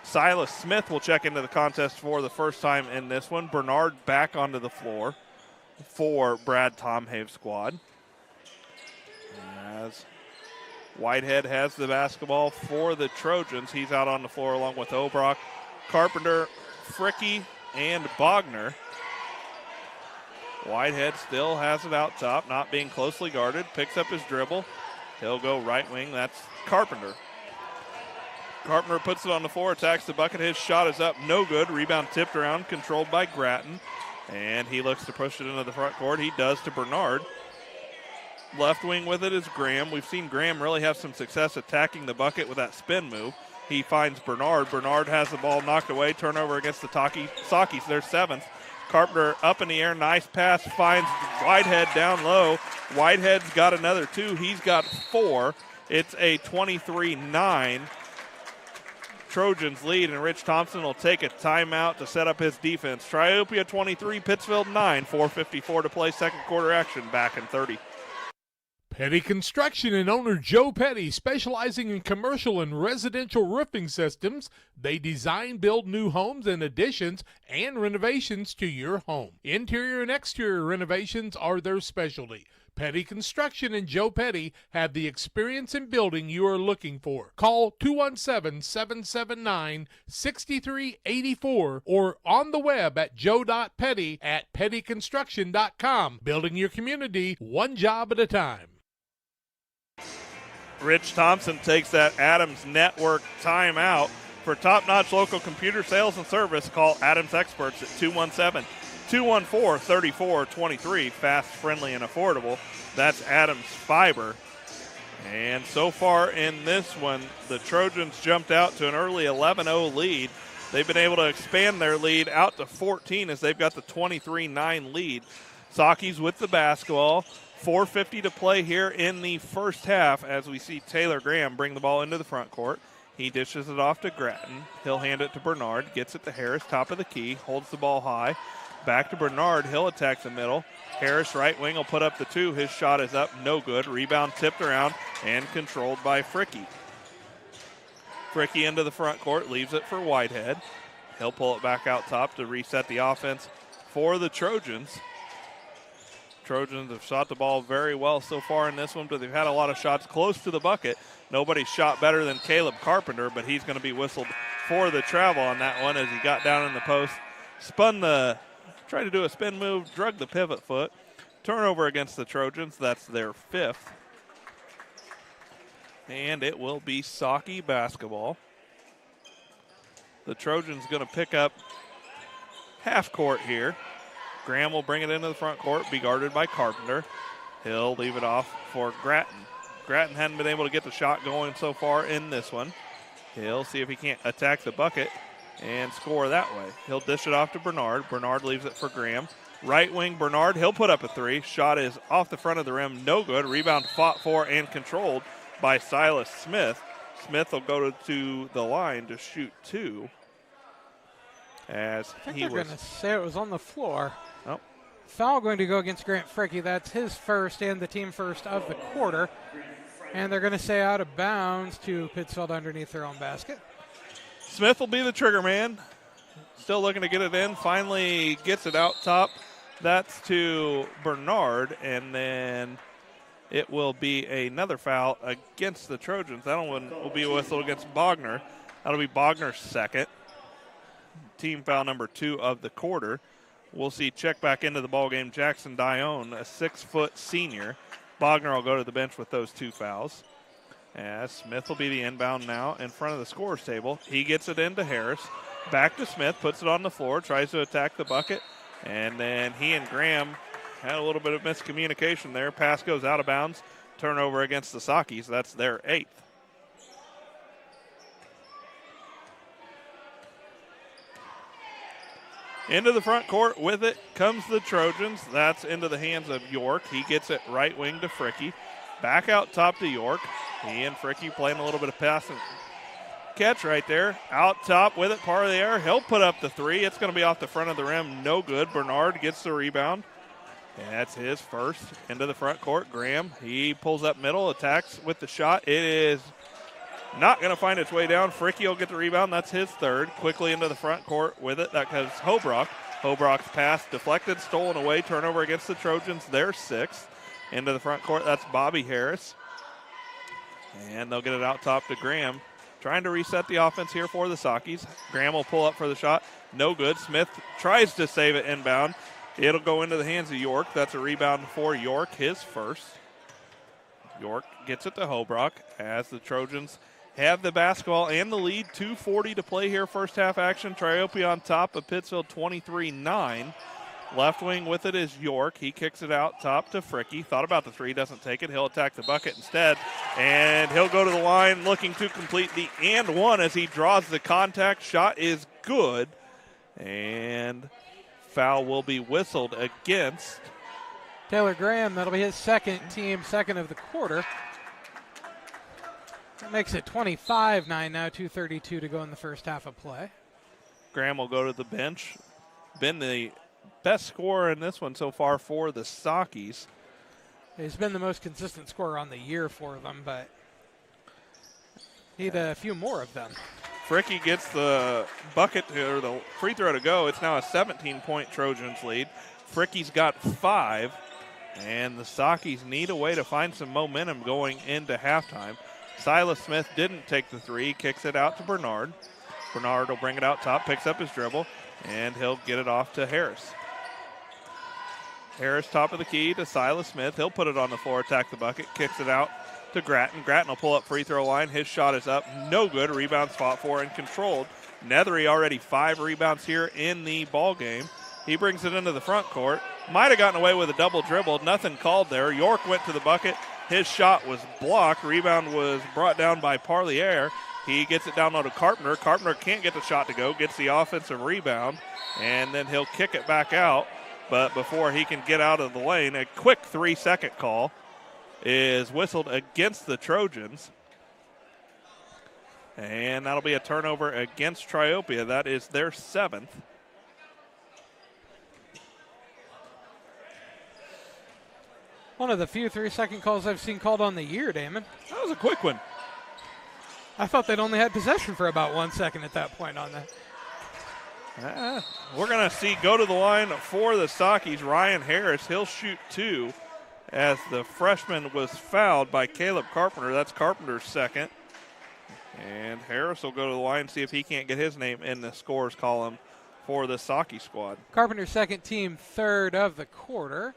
Silas Smith will check into the contest for the first time in this one. Bernard back onto the floor for Brad Tomhave's squad. As Whitehead has the basketball for the Trojans. He's out on the floor along with Obrock, Carpenter, Fricky, and Bogner. Whitehead still has it out top, not being closely guarded. Picks up his dribble. He'll go right wing. That's Carpenter. Carpenter puts it on the floor, attacks the bucket. His shot is up, no good. Rebound tipped around, controlled by Grattan. And he looks to push it into the front court. He does to Bernard. Left wing with it is Graham. We've seen Graham really have some success attacking the bucket with that spin move. He finds Bernard. Bernard has the ball knocked away. Turnover against the Sakis, their 7th. Carpenter up in the air. Nice pass. Finds Whitehead down low. Whitehead's got another 2. He's got 4. It's a 23-9 Trojans lead, and Rich Thompson will take a timeout to set up his defense. Triopia 23, Pittsfield 9, 4:54 to play, second quarter action, back in 30. Petty Construction and owner Joe Petty, specializing in commercial and residential roofing systems. They design, build new homes and additions and renovations to your home. Interior and exterior renovations are their specialty. Petty Construction and Joe Petty have the experience in building you are looking for. Call 217-779-6384 or on the web at joe.petty@pettyconstruction.com. Building your community one job at a time. Rich Thompson takes that Adams Network timeout. For top-notch local computer sales and service, call Adams Experts at 217-214-3423. Fast, friendly, and affordable. That's Adams Fiber. And so far in this one, the Trojans jumped out to an early 11-0 lead. They've been able to expand their lead out to 14 as they've got the 23-9 lead. Sockies with the basketball. 4:50 to play here in the first half as we see Taylor Graham bring the ball into the front court. He dishes it off to Gratton. He'll hand it to Bernard. Gets it to Harris, top of the key. Holds the ball high. Back to Bernard. He'll attack the middle. Harris, right wing, will put up the two. His shot is up. No good. Rebound tipped around and controlled by Fricky. Fricky into the front court. Leaves it for Whitehead. He'll pull it back out top to reset the offense for the Trojans. Trojans have shot the ball very well so far in this one, but they've had a lot of shots close to the bucket. Nobody shot better than Caleb Carpenter, but he's going to be whistled for the travel on that one as he got down in the post. Tried to do a spin move, drug the pivot foot. Turnover against the Trojans. That's their fifth. And it will be Socky basketball. The Trojans going to pick up half court here. Graham will bring it into the front court, be guarded by Carpenter. He'll leave it off for Gratton. Gratton hadn't been able to get the shot going so far in this one. He'll see if he can't attack the bucket and score that way. He'll dish it off to Bernard. Bernard leaves it for Graham. Right wing Bernard, he'll put up a three. Shot is off the front of the rim, no good. Rebound fought for and controlled by Silas Smith. Smith will go to the line to shoot two. As I think they're going to say it was on the floor. Oh. Foul going to go against Grant Fricky. That's his first and the team first of the quarter. And they're going to say out of bounds to Pittsfield underneath their own basket. Smith will be the trigger man. Still looking to get it in. Finally gets it out top. That's to Bernard. And then it will be another foul against the Trojans. That one will be whistled against Bogner. That'll be Bogner's second. Team foul number 2 of the quarter. We'll see check back into the ballgame Jackson Dione, a 6-foot senior. Bogner will go to the bench with those 2 fouls. As Smith will be the inbound now in front of the scorer's table. He gets it into Harris. Back to Smith, puts it on the floor, tries to attack the bucket. And then he and Graham had a little bit of miscommunication there. Pass goes out of bounds. Turnover against the Sockies. That's their 8th. Into the front court with it comes the Trojans. That's into the hands of York. He gets it right wing to Fricky. Back out top to York. He and Fricky playing a little bit of pass and catch right there. Out top with it, part of the air. He'll put up the three. It's going to be off the front of the rim. No good. Bernard gets the rebound. That's his first. Into the front court. Graham, he pulls up middle, attacks with the shot. It is not going to find its way down. Fricky will get the rebound. That's his third. Quickly into the front court with it. That goes Hobrock. Hobrock's pass deflected, stolen away. Turnover against the Trojans. Their 6th. Into the front court. That's Bobby Harris. And they'll get it out top to Graham. Trying to reset the offense here for the Sockies. Graham will pull up for the shot. No good. Smith tries to save it inbound. It'll go into the hands of York. That's a rebound for York, his first. York gets it to Hobrock as the Trojans have the basketball and the lead. 2:40 to play here, first half action. Triopia on top of Pittsfield 23-9. Left wing with it is York. He kicks it out top to Fricky. Thought about the three, doesn't take it. He'll attack the bucket instead. And he'll go to the line looking to complete the and one as he draws the contact. Shot is good. And foul will be whistled against Taylor Graham. That'll be his second, team second of the quarter. That makes it 25-9 now, 2:32 to go in the first half of play. Graham will go to the bench. Been the best scorer in this one so far for the Sockies. He's been the most consistent scorer on the year for them, but need a few more of them. Fricky gets the bucket or the free throw to go. It's now a 17-point Trojans lead. Fricky's got 5, and the Sockies need a way to find some momentum going into halftime. Silas Smith didn't take the 3, kicks it out to Bernard. Bernard will bring it out top, picks up his dribble, and he'll get it off to Harris. Harris top of the key to Silas Smith. He'll put it on the floor, attack the bucket, kicks it out to Gratton. Gratton will pull up free throw line. His shot is up. No good. Rebound fought for and controlled. Nethery already 5 rebounds here in the ball game. He brings it into the front court. Might have gotten away with a double dribble. Nothing called there. York went to the bucket. His shot was blocked. Rebound was brought down by Parlier. He gets it down low to Carpenter. Carpenter can't get the shot to go. Gets the offensive rebound. And then he'll kick it back out. But before he can get out of the lane, a quick 3-second call is whistled against the Trojans. And that'll be a turnover against Triopia. That is their 7th. One of the few 3-second calls I've seen called on the year, Damon. That was a quick one. I thought they'd only had possession for about 1 second at that point on that. We're going to see go to the line for the Sockies, Ryan Harris. He'll shoot 2 as the freshman was fouled by Caleb Carpenter. That's Carpenter's 2nd. And Harris will go to the line and see if he can't get his name in the scores column for the Socky squad. Carpenter's 2nd, team 3rd of the quarter.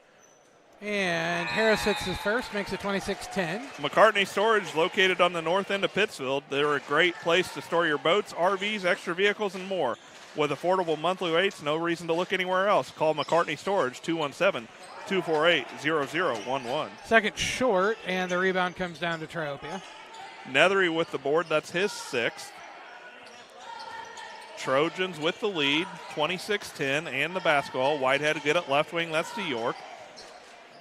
And Harris hits his first, makes it 26-10. McCartney Storage, located on the north end of Pittsfield. They're a great place to store your boats, RVs, extra vehicles, and more. With affordable monthly rates, no reason to look anywhere else. Call McCartney Storage, 217-248-0011. Second short, and the rebound comes down to Triopia. Nethery with the board, that's his 6th. Trojans with the lead, 26-10, and the basketball. Whitehead to get it left wing, that's to York.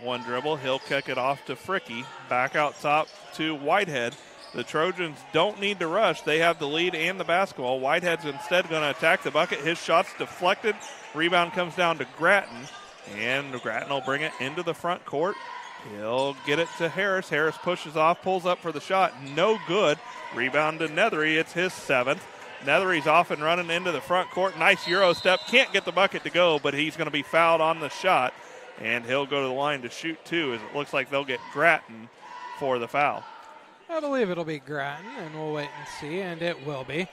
One dribble, he'll kick it off to Fricky. Back out top to Whitehead. The Trojans don't need to rush. They have the lead and the basketball. Whitehead's instead going to attack the bucket. His shot's deflected. Rebound comes down to Gratton. And Gratton will bring it into the front court. He'll get it to Harris. Harris pushes off, pulls up for the shot. No good. Rebound to Nethery. It's his 7th. Nethery's off and running into the front court. Nice Euro step. Can't get the bucket to go, but he's going to be fouled on the shot. And he'll go to the line to shoot 2 as it looks like they'll get Gratton for the foul. I believe it'll be Gratton, and we'll wait and see, and it will be.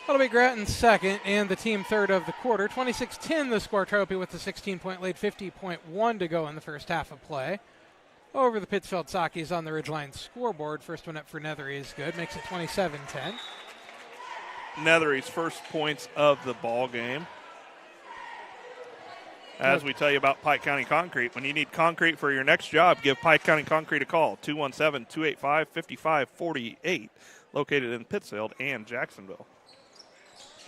That'll be Gratton's 2nd and the team 3rd of the quarter. 26-10 the score. Triopia with the 16-point lead, 50.1 to go in the first half of play. Over the Pittsfield Sockies on the Ridgeline scoreboard. First one up for Nethery is good. Makes it 27-10. Nethery's first points of the ball game. As we tell you about Pike County Concrete, when you need concrete for your next job, give Pike County Concrete a call, 217-285-5548, located in Pittsfield and Jacksonville.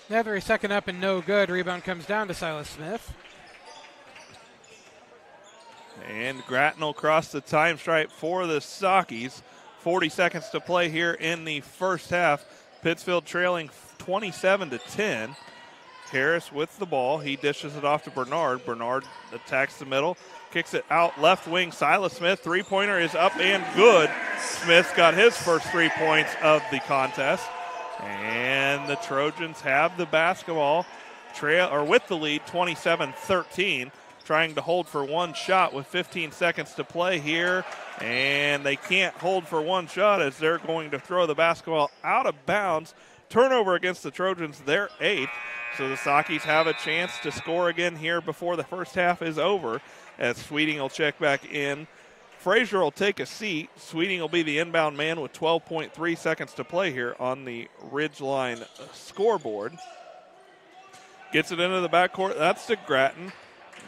Nethery 2nd up and no good. Rebound comes down to Silas Smith. And Gratton will cross the time stripe for the Sockies. 40 seconds to play here in the first half. Pittsfield trailing 27-10. Harris with the ball. He dishes it off to Bernard. Bernard attacks the middle, kicks it out left wing. Silas Smith, 3-pointer is up and good. Smith's got his first 3 points of the contest. And the Trojans have the basketball with the lead, 27-13. Trying to hold for one shot with 15 seconds to play here. And they can't hold for one shot as they're going to throw the basketball out of bounds. Turnover against the Trojans, their 8th. So the Sockies have a chance to score again here before the first half is over, as Sweeting will check back in. Frazier will take a seat. Sweeting will be the inbound man with 12.3 seconds to play here on the Ridgeline scoreboard. Gets it into the backcourt. That's to Gratton.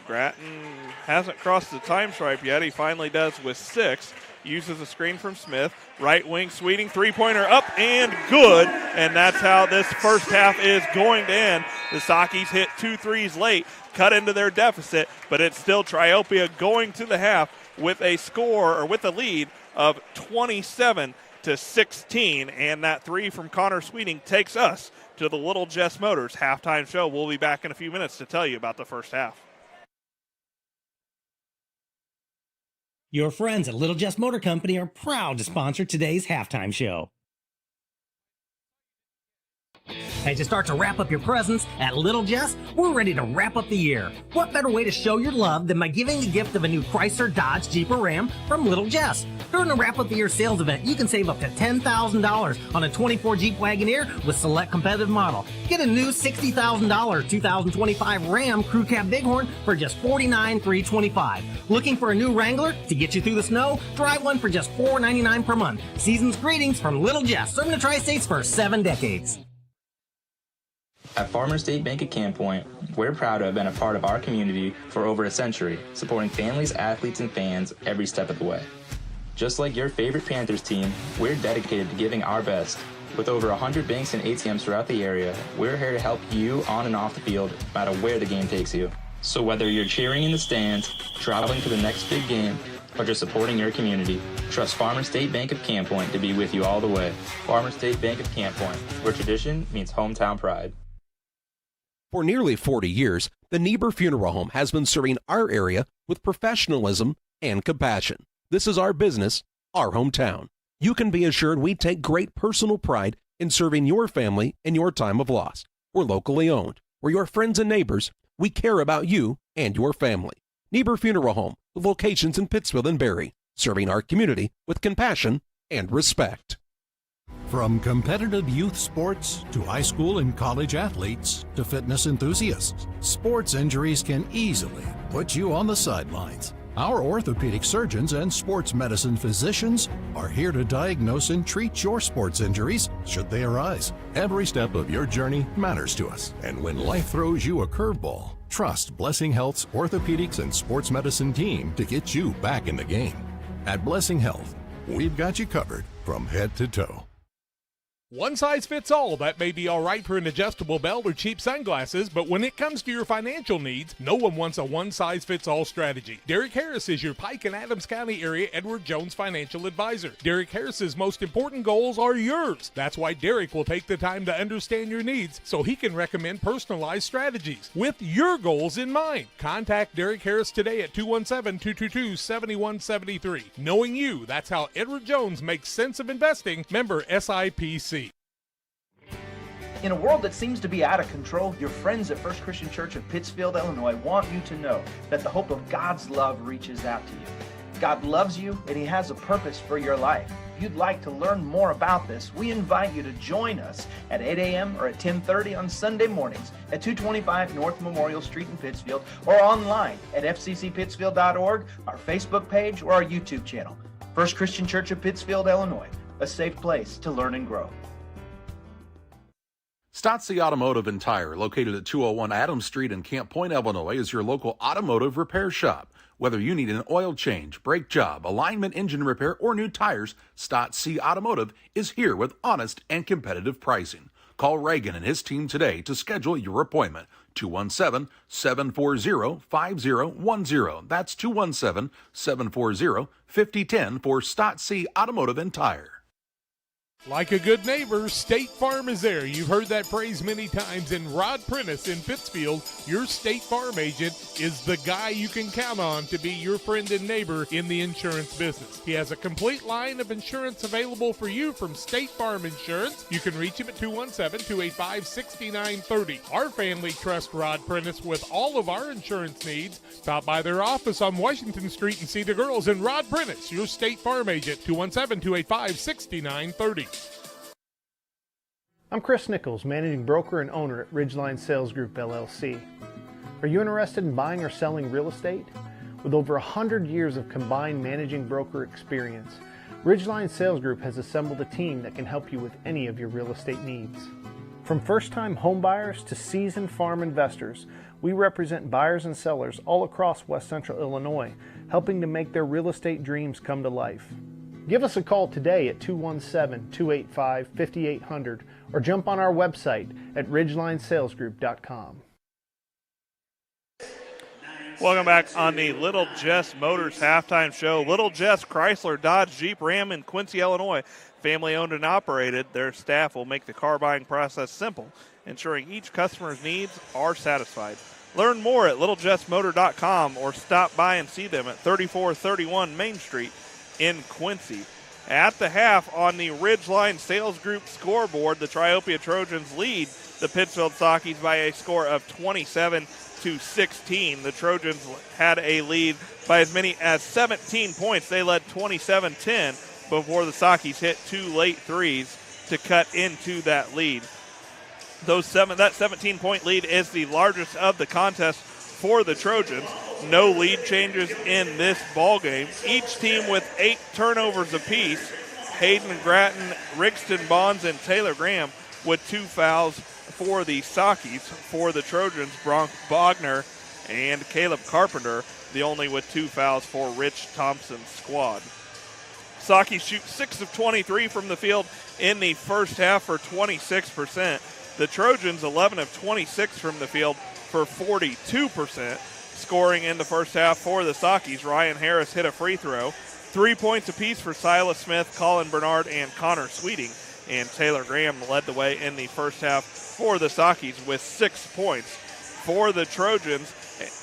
Gratton hasn't crossed the time stripe yet. He finally does with 6. Uses a screen from Smith. Right wing, Sweeting, 3-pointer up and good. And that's how this first half is going to end. The Sockies hit 2 threes late, cut into their deficit, but it's still Triopia going to the half with a score or with a lead of 27-10. 8-16, and that 3 from Connor Sweeting takes us to the Little Jess Motors halftime show. We'll be back in a few minutes to tell you about the first half. Your friends at Little Jess Motor Company are proud to sponsor today's halftime show. As you start to wrap up your presents at Little Jess, we're ready to wrap up the year. What better way to show your love than by giving the gift of a new Chrysler, Dodge, Jeep, or Ram from Little Jess? During the Wrap Up the Year sales event, you can save up to $10,000 on a 24 Jeep Wagoneer with select competitive model. Get a new $60,000 2025 Ram Crew Cab Bighorn for just $49,325. Looking for a new Wrangler to get you through the snow? Try one for just $499 per month. Season's greetings from Little Jess, serving the Tri-States for 7 decades. At Farmers State Bank at Camp Point, we're proud to have been a part of our community for over a century, supporting families, athletes, and fans every step of the way. Just like your favorite Panthers team, we're dedicated to giving our best. With over 100 banks and ATMs throughout the area, we're here to help you on and off the field, no matter where the game takes you. So whether you're cheering in the stands, traveling to the next big game, or just supporting your community, trust Farmers State Bank of Camp Point to be with you all the way. Farmers State Bank of Camp Point, where tradition means hometown pride. For nearly 40 years, the Niebuhr Funeral Home has been serving our area with professionalism and compassion. This is our business, our hometown. You can be assured we take great personal pride in serving your family in your time of loss. We're locally owned. We're your friends and neighbors. We care about you and your family. Niebuhr Funeral Home, with locations in Pittsfield and Barry, serving our community with compassion and respect. From competitive youth sports to high school and college athletes to fitness enthusiasts, sports injuries can easily put you on the sidelines. Our orthopedic surgeons and sports medicine physicians are here to diagnose and treat your sports injuries should they arise. Every step of your journey matters to us, and when life throws you a curveball, trust Blessing Health's orthopedics and sports medicine team to get you back in the game. At Blessing Health, we've got you covered from head to toe. One size fits all. That may be all right for an adjustable belt or cheap sunglasses, but when it comes to your financial needs, no one wants a one-size-fits-all strategy. Derek Harris is your Pike and Adams County area Edward Jones financial advisor. Derek Harris's most important goals are yours. That's why Derek will take the time to understand your needs so he can recommend personalized strategies with your goals in mind. Contact Derek Harris today at 217-222-7173. Knowing you, that's how Edward Jones makes sense of investing. Member SIPC. In a world that seems to be out of control, your friends at First Christian Church of Pittsfield, Illinois want you to know that the hope of God's love reaches out to you. God loves you and He has a purpose for your life. If you'd like to learn more about this, we invite you to join us at 8 a.m. or at 10:30 on Sunday mornings at 225 North Memorial Street in Pittsfield, or online at fccpittsfield.org, our Facebook page, or our YouTube channel. First Christian Church of Pittsfield, Illinois, a safe place to learn and grow. Stotzi Automotive and Tire, located at 201 Adams Street in Camp Point, Illinois, is your local automotive repair shop. Whether you need an oil change, brake job, alignment, engine repair, or new tires, Stotzi Automotive is here with honest and competitive pricing. Call Reagan and his team today to schedule your appointment. 217-740-5010. That's 217-740-5010 for Stotzi Automotive and Tire. Like a good neighbor, State Farm is there. You've heard that phrase many times. And Rod Prentice in Pittsfield, your State Farm agent, is the guy you can count on to be your friend and neighbor in the insurance business. He has a complete line of insurance available for you from State Farm Insurance. You can reach him at 217-285-6930. Our family trusts Rod Prentice with all of our insurance needs. Stop by their office on Washington Street and see the girls. And Rod Prentice, your State Farm agent, 217-285-6930. I'm Chris Nichols, managing broker and owner at Ridgeline Sales Group, LLC. Are you interested in buying or selling real estate? With over 100 years of combined managing broker experience, Ridgeline Sales Group has assembled a team that can help you with any of your real estate needs. From first-time homebuyers to seasoned farm investors, we represent buyers and sellers all across West Central Illinois, helping to make their real estate dreams come to life. Give us a call today at 217-285-5800 or jump on our website at ridgelinesalesgroup.com. Welcome back on the Little Jess Motors halftime show. Little Jess Chrysler Dodge Jeep Ram in Quincy, Illinois. Family owned and operated. Their staff will make the car buying process simple, ensuring each customer's needs are satisfied. Learn more at littlejessmotor.com or stop by and see them at 3431 Main Street in Quincy. At the half on the Ridgeline Sales Group scoreboard, the Triopia Trojans lead the Pittsfield Sockies by a score of 27-16. The Trojans had a lead by as many as 17 points. They led 27-10 before the Sockies hit two late threes to cut into that lead. That 17-point lead is the largest of the contest for the Trojans. No lead changes in this ball game. Each team with 8 turnovers apiece. Hayden Gratton, Rigston Bonds, and Taylor Graham with 2 fouls for the Sockies. For the Trojans, Bronk Bogner and Caleb Carpenter, the only with 2 fouls for Rich Thompson's squad. Sockies shoot 6 of 23 from the field in the first half for 26%. The Trojans 11 of 26 from the field for 42%. Scoring in the first half for the Sockies, Ryan Harris hit a free throw. 3 points apiece for Silas Smith, Colin Bernard, and Connor Sweeting. And Taylor Graham led the way in the first half for the Sockies with 6 points. For the Trojans,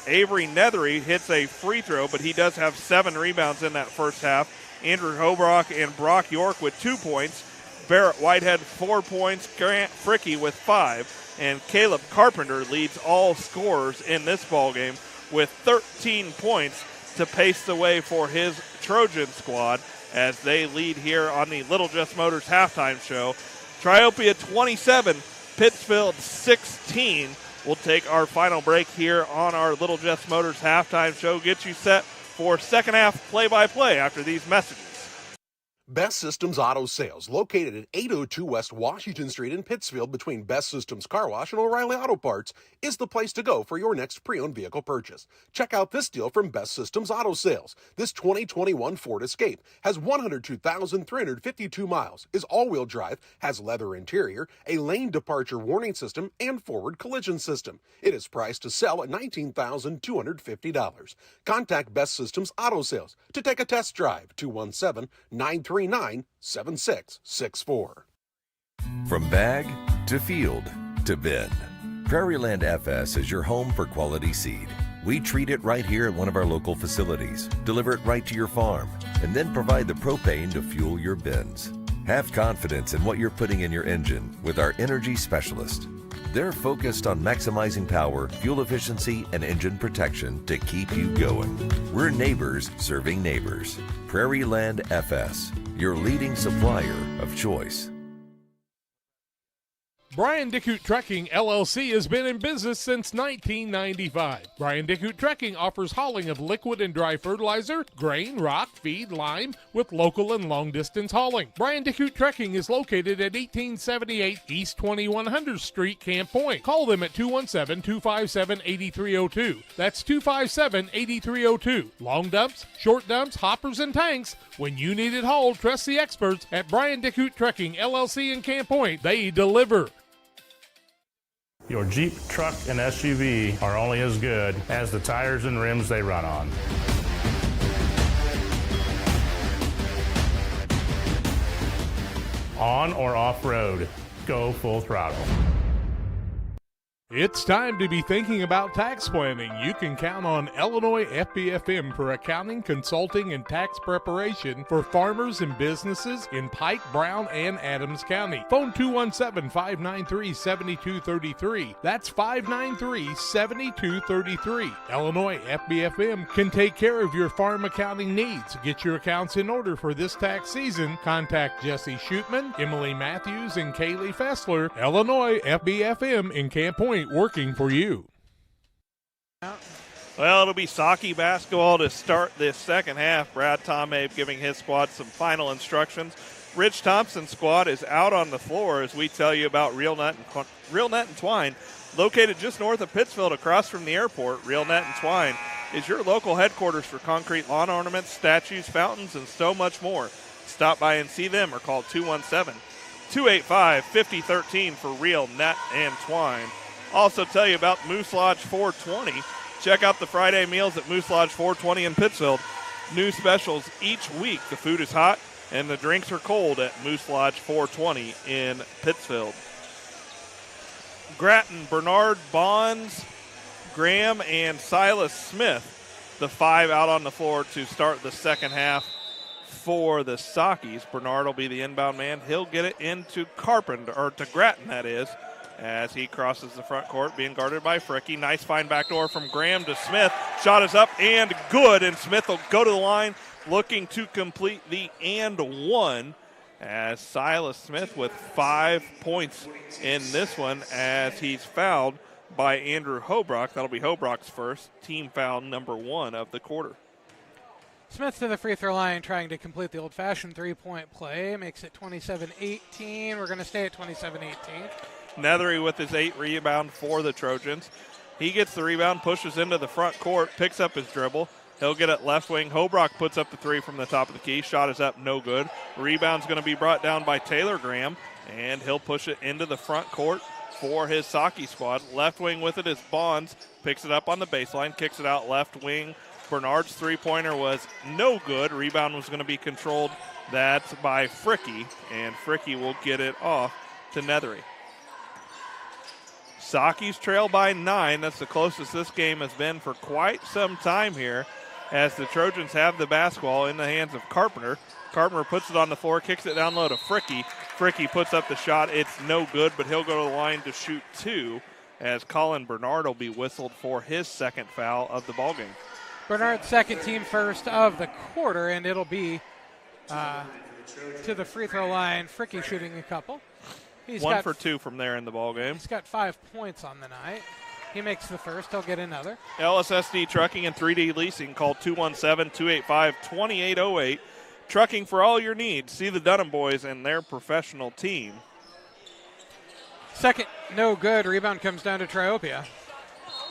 Avery Nethery hits a free throw, but he does have 7 rebounds in that first half. Andrew Hobrock and Brock York with 2 points. Barrett Whitehead 4 points. Grant Fricky with 5. And Caleb Carpenter leads all scorers in this ballgame with 13 points to pace the way for his Trojan squad as they lead here on the Little Jess Motors halftime show. Triopia 27, Pittsfield 16. We'll take our final break here on our Little Jess Motors halftime show. Get you set for second half play-by-play after these messages. Best Systems Auto Sales, located at 802 West Washington Street in Pittsfield between Best Systems Car Wash and O'Reilly Auto Parts, is the place to go for your next pre-owned vehicle purchase. Check out this deal from Best Systems Auto Sales. This 2021 Ford Escape has 102,352 miles, is all-wheel drive, has leather interior, a lane departure warning system, and forward collision system. It is priced to sell at $19,250. Contact Best Systems Auto Sales to take a test drive. 217-939-7664. From bag to field to bin, Prairieland FS is your home for quality seed. We treat it right here at one of our local facilities, deliver it right to your farm, and then provide the propane to fuel your bins. Have confidence in what you're putting in your engine with our energy specialist. They're focused on maximizing power, fuel efficiency, and engine protection to keep you going. We're neighbors serving neighbors. Prairieland FS, your leading supplier of choice. Brian Dickut Trekking, LLC has been in business since 1995. Brian Dickut Trekking offers hauling of liquid and dry fertilizer, grain, rock, feed, lime, with local and long-distance hauling. Brian Dickut Trekking is located at 1878 East 2100 Street, Camp Point. Call them at 217-257-8302. That's 257-8302. Long dumps, short dumps, hoppers, and tanks. When you need it hauled, trust the experts at Brian Dickut Trekking, LLC in Camp Point. They deliver. Your Jeep, truck, and SUV are only as good as the tires and rims they run on. On or off-road, go full throttle. It's time to be thinking about tax planning. You can count on Illinois FBFM for accounting, consulting, and tax preparation for farmers and businesses in Pike, Brown, and Adams County. Phone 217-593-7233. That's 593-7233. Illinois FBFM can take care of your farm accounting needs. Get your accounts in order for this tax season. Contact Jesse Shootman, Emily Matthews, and Kaylee Fessler. Illinois FBFM in Camp Point, working for you. Well, it'll be Socky basketball to start this second half. Brad Tomhabe giving his squad some final instructions. Rich Thompson's squad is out on the floor as we tell you about Real Net and Twine. Located just north of Pittsfield across from the airport, Real Net and Twine is your local headquarters for concrete lawn ornaments, statues, fountains, and so much more. Stop by and see them or call 217-285-5013 for Real Net and Twine. Also tell you about Moose Lodge 420. Check out the Friday meals at Moose Lodge 420 in Pittsfield. New specials each week. The food is hot and the drinks are cold at Moose Lodge 420 in Pittsfield. Grattan, Bernard, Bonds, Graham, and Silas Smith, the 5 out on the floor to start the second half for the Sockies. Bernard will be the inbound man. He'll get it into Carpenter, or to Grattan, that is, as he crosses the front court, being guarded by Fricky. Nice fine backdoor from Graham to Smith. Shot is up and good, and Smith will go to the line looking to complete the and one, as Silas Smith with 5 points in this one as he's fouled by Andrew Hobrock. That'll be Hobrock's first team foul, number 1 of the quarter. Smith to the free throw line trying to complete the old-fashioned three-point play. Makes it 27-18. We're going to stay at 27-18. Nethery with his 8 rebound for the Trojans. He gets the rebound, pushes into the front court, picks up his dribble. He'll get it left wing. Hobrock puts up the 3 from the top of the key. Shot is up, no good. Rebound's going to be brought down by Taylor Graham, and he'll push it into the front court for his Socky squad. Left wing with it is Bonds. Picks it up on the baseline, kicks it out left wing. Bernard's three-pointer was no good. Rebound was going to be controlled. That's by Fricky, and Fricky will get it off to Nethery. Sockies trail by 9. That's the closest this game has been for quite some time here, as the Trojans have the basketball in the hands of Carpenter. Carpenter puts it on the floor, kicks it down low to Fricky. Fricky puts up the shot. It's no good, but he'll go to the line to shoot 2, as Colin Bernard will be whistled for his second foul of the ballgame. Bernard's second team first of the quarter, and it'll be to the free throw line. Fricky shooting a couple. He's 1 for 2 from there in the ballgame. He's got 5 points on the night. He makes the first. He'll get another. LSSD Trucking and 3D Leasing. Call 217-285-2808. Trucking for all your needs. See the Dunham boys and their professional team. Second, no good. Rebound comes down to Triopia.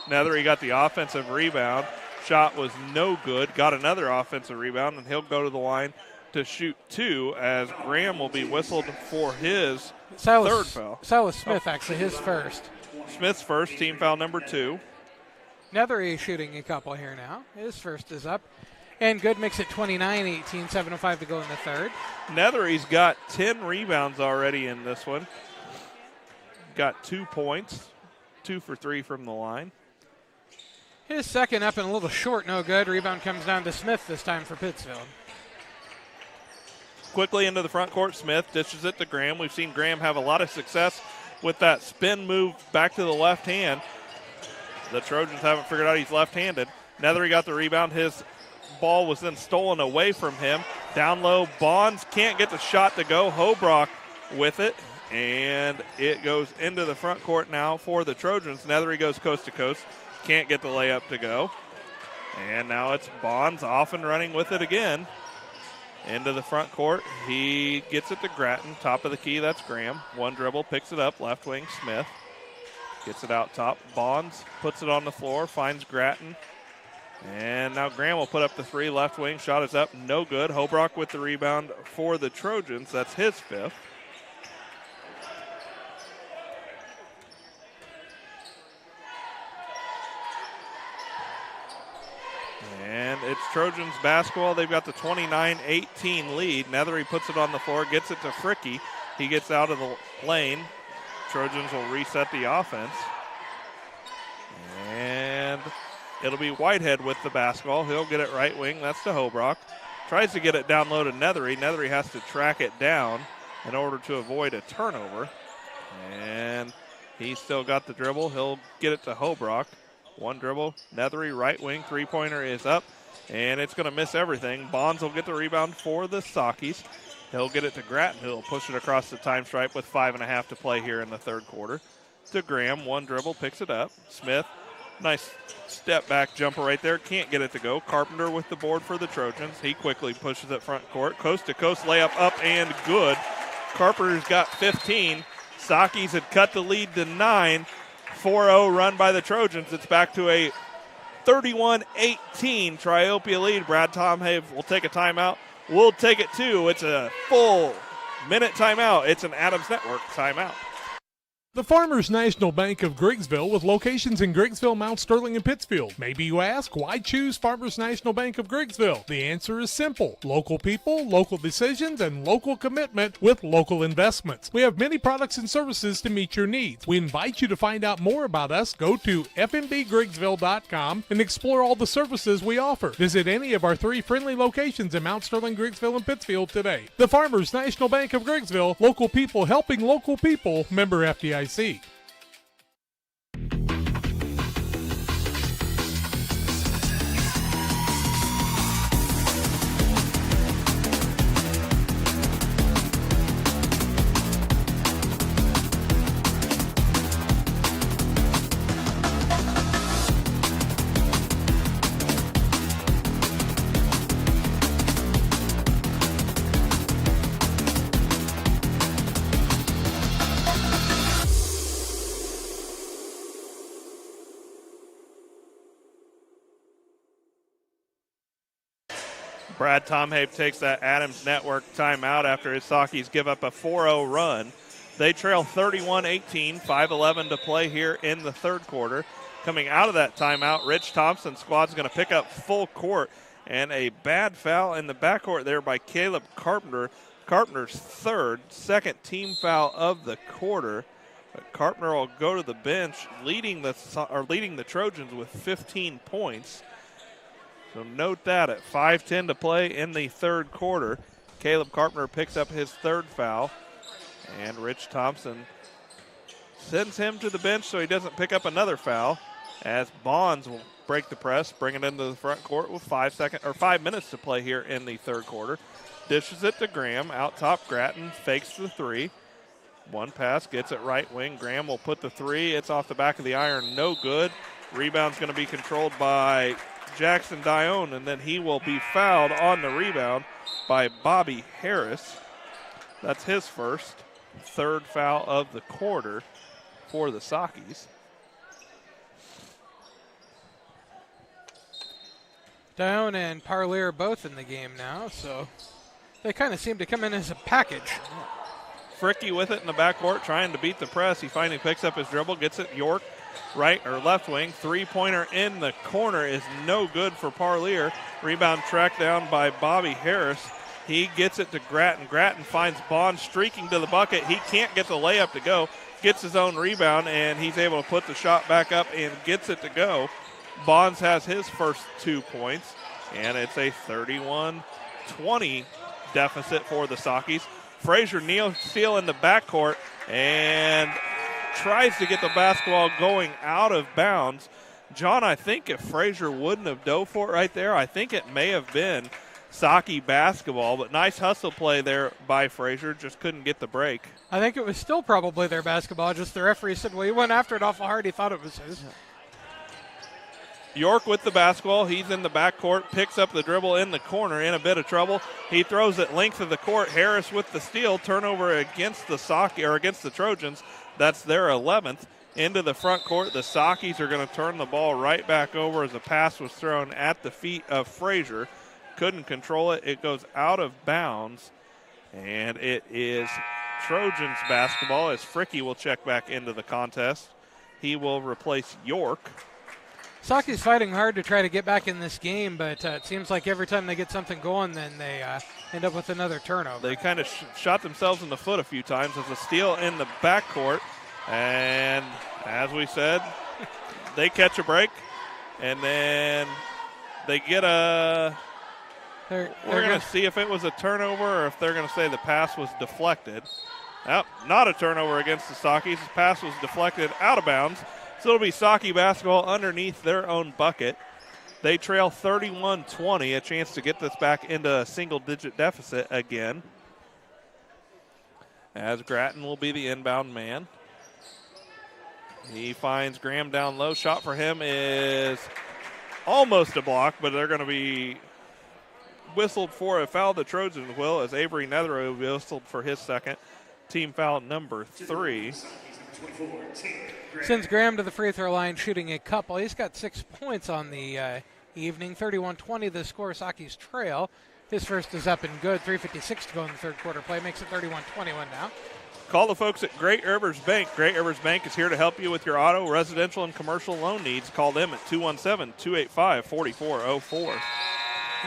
Nethery got the offensive rebound. Shot was no good. Got another offensive rebound, and he'll go to the line to shoot 2, as Graham will be whistled for his third foul. Silas Smith, actually, his first. Smith's first, team foul number 2. Nethery shooting a couple here now. His first is up. And good, makes it 29-18, 7:05 to go in the third. Nethery's got 10 rebounds already in this one. Got 2 points, 2 for 3 from the line. His second up and a little short, no good. Rebound comes down to Smith this time for Pittsfield. Quickly into the front court, Smith dishes it to Graham. We've seen Graham have a lot of success with that spin move back to the left hand. The Trojans haven't figured out he's left-handed. Nethery got the rebound. His ball was then stolen away from him. Down low, Bonds can't get the shot to go. Hobrock with it, and it goes into the front court now for the Trojans. Nethery goes coast to coast. Can't get the layup to go. And now it's Bonds off and running with it again. Into the front court. He gets it to Grattan. Top of the key, that's Graham. One dribble, picks it up. Left wing, Smith. Gets it out top. Bonds puts it on the floor, finds Grattan. And now Graham will put up the 3. Left wing, shot is up, no good. Hobrock with the rebound for the Trojans. That's his 5th. And it's Trojans basketball. They've got the 29-18 lead. Nethery puts it on the floor, gets it to Fricky. He gets out of the lane. Trojans will reset the offense. And it'll be Whitehead with the basketball. He'll get it right wing. That's to Hobrock. Tries to get it down low to Nethery. Nethery has to track it down in order to avoid a turnover. And he's still got the dribble. He'll get it to Hobrock. One dribble, Nethery, right wing, three-pointer is up, and it's going to miss everything. Bonds will get the rebound for the Sockies. He'll get it to Grattan, who will push it across the time stripe with 5.5 to play here in the third quarter. To Graham, one dribble, picks it up. Smith, nice step-back jumper right there, can't get it to go. Carpenter with the board for the Trojans. He quickly pushes it front court. Coast-to-coast layup up and good. Carpenter's got 15. Sockies had cut the lead to 9. 4-0 run by the Trojans. It's back to a 31-18 Triopia lead. Brad Tomhave will take a timeout. We'll take it too. It's a full minute timeout. It's an Adams Network timeout. The Farmers National Bank of Griggsville, with locations in Griggsville, Mount Sterling, and Pittsfield. Maybe you ask, why choose Farmers National Bank of Griggsville? The answer is simple. Local people, local decisions, and local commitment with local investments. We have many products and services to meet your needs. We invite you to find out more about us. Go to fmbgriggsville.com and explore all the services we offer. Visit any of our 3 friendly locations in Mount Sterling, Griggsville, and Pittsfield today. The Farmers National Bank of Griggsville, local people helping local people, member FDIC. Brad Tomhape takes that Adams Network timeout after his Sockies give up a 4-0 run. They trail 31-18, 5:11 to play here in the third quarter. Coming out of that timeout, Rich Thompson's squad's going to pick up full court, and a bad foul in the backcourt there by Caleb Carpenter. Carpenter's second team foul of the quarter. But Carpenter will go to the bench, leading the Trojans with 15 points. So note that at 5:10 to play in the third quarter. Caleb Carpenter picks up his third foul, and Rich Thompson sends him to the bench so he doesn't pick up another foul, as Bonds will break the press, bring it into the front court with 5 minutes to play here in the third quarter. Dishes it to Graham, out top Grattan, fakes the three. One pass, gets it right wing. Graham will put the three. It's off the back of the iron, no good. Rebound's going to be controlled by Jackson Dione, and then he will be fouled on the rebound by Bobby Harris. That's his third foul of the quarter for the Sockies. Dione and Parlier both in the game now, so they kind of seem to come in as a package. Fricky with it in the backcourt, trying to beat the press. He finally picks up his dribble, gets it York, right or left wing. Three-pointer in the corner is no good for Parlier. Rebound tracked down by Bobby Harris. He gets it to Grattan. Grattan finds Bond streaking to the bucket. He can't get the layup to go. Gets his own rebound, and he's able to put the shot back up and gets it to go. Bonds has his first 2 points, and it's a 31-20 deficit for the Sockies. Frazier Neal-Steele in the backcourt and tries to get the basketball going out of bounds. John, I think if Frazier wouldn't have dove for it right there, I think it may have been Socky basketball, but nice hustle play there by Frazier, just couldn't get the break. I think it was still probably their basketball, just the referee said, well, he went after it awful hard, he thought it was his. York with the basketball. He's in the backcourt, picks up the dribble in the corner, in a bit of trouble. He throws it length of the court. Harris with the steal, turnover against the Trojans. That's their 11th. Into the front court, the Sockies are going to turn the ball right back over as a pass was thrown at the feet of Frazier. Couldn't control it. It goes out of bounds, and it is Trojans basketball as Fricky will check back into the contest. He will replace York. Socky's fighting hard to try to get back in this game, but it seems like every time they get something going, then they end up with another turnover. They kind of shot themselves in the foot a few times as a steal in the backcourt. And as we said, they catch a break, and then they get a – we're going to see if it was a turnover or if they're going to say the pass was deflected. Nope, not a turnover against the Sockies. The pass was deflected out of bounds. So it'll be Socky basketball underneath their own bucket. They trail 31-20, a chance to get this back into a single-digit deficit again. As Grattan will be the inbound man. He finds Graham down low. Shot for him is almost a block, but they're going to be whistled for a foul. The Trojans will, as Avery Netherow whistled for his second. Team foul number 3. Sends Graham to the free throw line, shooting a couple. He's got 6 points on the evening. 31-20 the score. Sockies trail. His first is up and good. 3:56 to go in the third quarter play. Makes it 31-21 now. Call the folks at Great Rivers Bank. Great Rivers Bank is here to help you with your auto, residential, and commercial loan needs. Call them at 217-285-4404.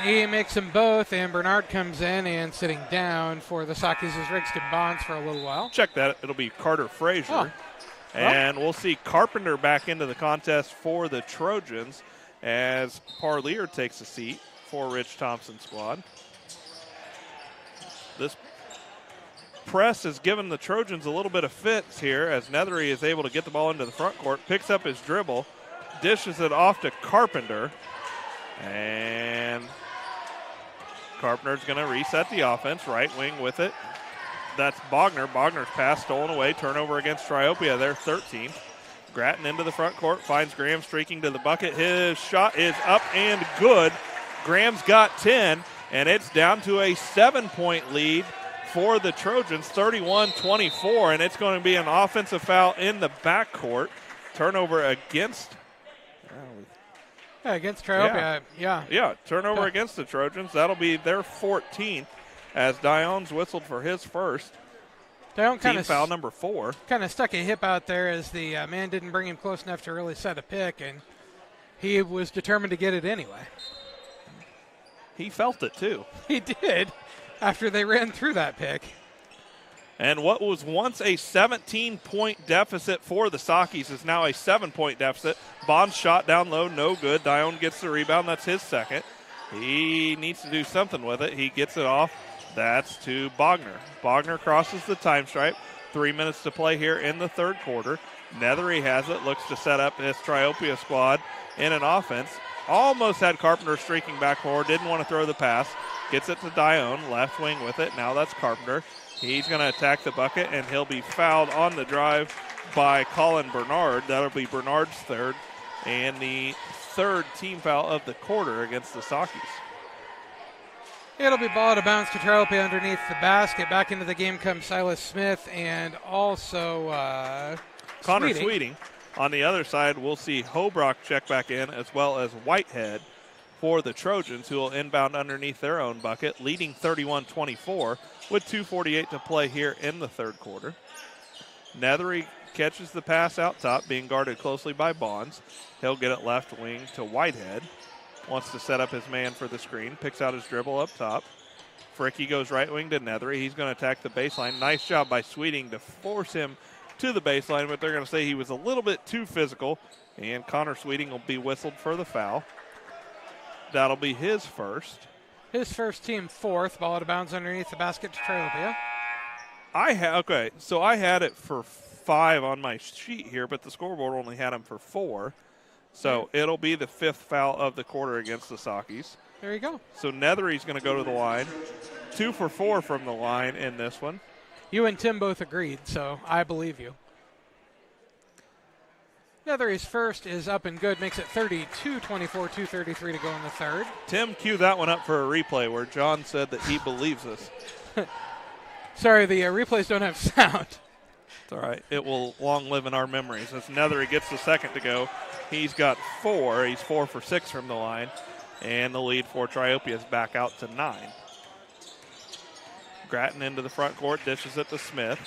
He makes them both, and Bernard comes in and sitting down for the Sakis is Rigston Bonds for a little while. Check that. It'll be Carter Frazier. Oh. And we'll see Carpenter back into the contest for the Trojans as Parlier takes a seat for Rich Thompson's squad. This press has given the Trojans a little bit of fits here as Nethery is able to get the ball into the front court, picks up his dribble, dishes it off to Carpenter, and Carpenter's going to reset the offense, right wing with it. That's Bogner. Bogner's pass stolen away, turnover against Triopia, their 13th. Grattan into the front court, finds Graham streaking to the bucket. His shot is up and good. Graham's got 10, and it's down to a 7-point lead for the Trojans, 31-24, and it's going to be an offensive foul in the backcourt. Turnover against Triopia, yeah. Yeah, turnover against the Trojans. That'll be their 14th as Dion's whistled for his first. Dion team foul number 4. Kind of stuck a hip out there as the man didn't bring him close enough to really set a pick, and he was determined to get it anyway. He felt it too. He did. After they ran through that pick. And what was once a 17-point deficit for the Sakis is now a 7-point deficit. Bond's shot down low, no good. Dion gets the rebound. That's his second. He needs to do something with it. He gets it off. That's to Bogner. Bogner crosses the time stripe. 3 minutes to play here in the third quarter. Nethery has it, looks to set up his Triopia squad in an offense. Almost had Carpenter streaking back forward, didn't want to throw the pass. Gets it to Dion, left wing with it. Now that's Carpenter. He's going to attack the bucket, and he'll be fouled on the drive by Colin Bernard. That'll be Bernard's third, and the third team foul of the quarter against the Sakis. It'll be ball out of bounds to Triopia underneath the basket. Back into the game comes Silas Smith and also Connor Sweeting. On the other side, we'll see Hobrock check back in, as well as Whitehead for the Trojans, who will inbound underneath their own bucket, leading 31-24 with 2:48 to play here in the third quarter. Nethery catches the pass out top, being guarded closely by Bonds. He'll get it left wing to Whitehead. Wants to set up his man for the screen, picks out his dribble up top. Fricky goes right wing to Nethery. He's going to attack the baseline. Nice job by Sweeting to force him to the baseline, but they're going to say he was a little bit too physical, and Connor Sweeting will be whistled for the foul. That'll be his first. His first, team fourth. Ball out of bounds underneath the basket to Triopia. I had it for 5 on my sheet here, but the scoreboard only had him for 4. So it'll be the 5th foul of the quarter against the Sakis. There you go. So Nethery's going to go to the line. 2 for 4 from the line in this one. You and Tim both agreed, so I believe you. Nethery's first is up and good, makes it 32-24, 2:33 to go in the third. Tim, cue that one up for a replay where John said that he believes us. Sorry, the replays don't have sound. It's all right. It will long live in our memories. As Nethery gets the second to go, he's got 4. He's 4 for 6 from the line. And the lead for Triopia is back out to 9. Grattan into the front court, dishes it to Smith.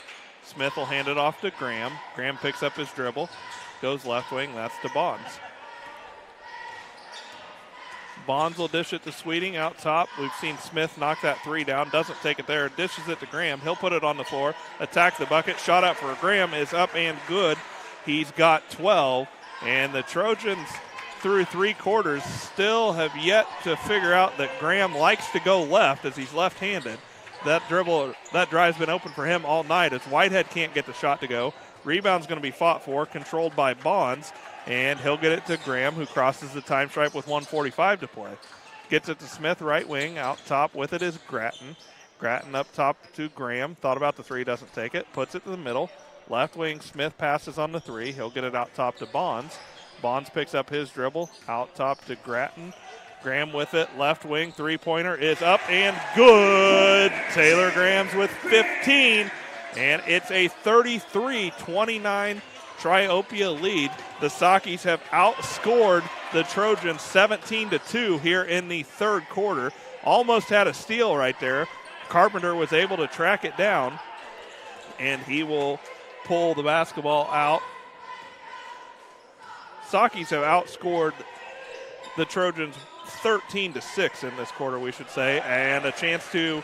Smith will hand it off to Graham. Graham picks up his dribble, goes left wing. That's to Bonds. Bonds will dish it to Sweeting out top. We've seen Smith knock that 3 down. Doesn't take it there. Dishes it to Graham. He'll put it on the floor. Attack the bucket. Shot out for Graham is up and good. He's got 12. And the Trojans, through 3 quarters, still have yet to figure out that Graham likes to go left as he's left-handed. That drive's been open for him all night as Whitehead can't get the shot to go. Rebound's going to be fought for, controlled by Bonds, and he'll get it to Graham, who crosses the time stripe with 1:45 to play. Gets it to Smith, right wing. Out top with it is Grattan. Grattan up top to Graham. Thought about the 3, doesn't take it. Puts it to the middle. Left wing, Smith passes on the 3. He'll get it out top to Bonds. Bonds picks up his dribble. Out top to Grattan. Graham with it, left wing, 3-pointer is up and good. Taylor Graham's with 15, and it's a 33-29 Triopia lead. The Sakis have outscored the Trojans 17-2 here in the third quarter. Almost had a steal right there. Carpenter was able to track it down. and he will pull the basketball out. Sakis have outscored the Trojans 13-6 in this quarter, we should say, and a chance to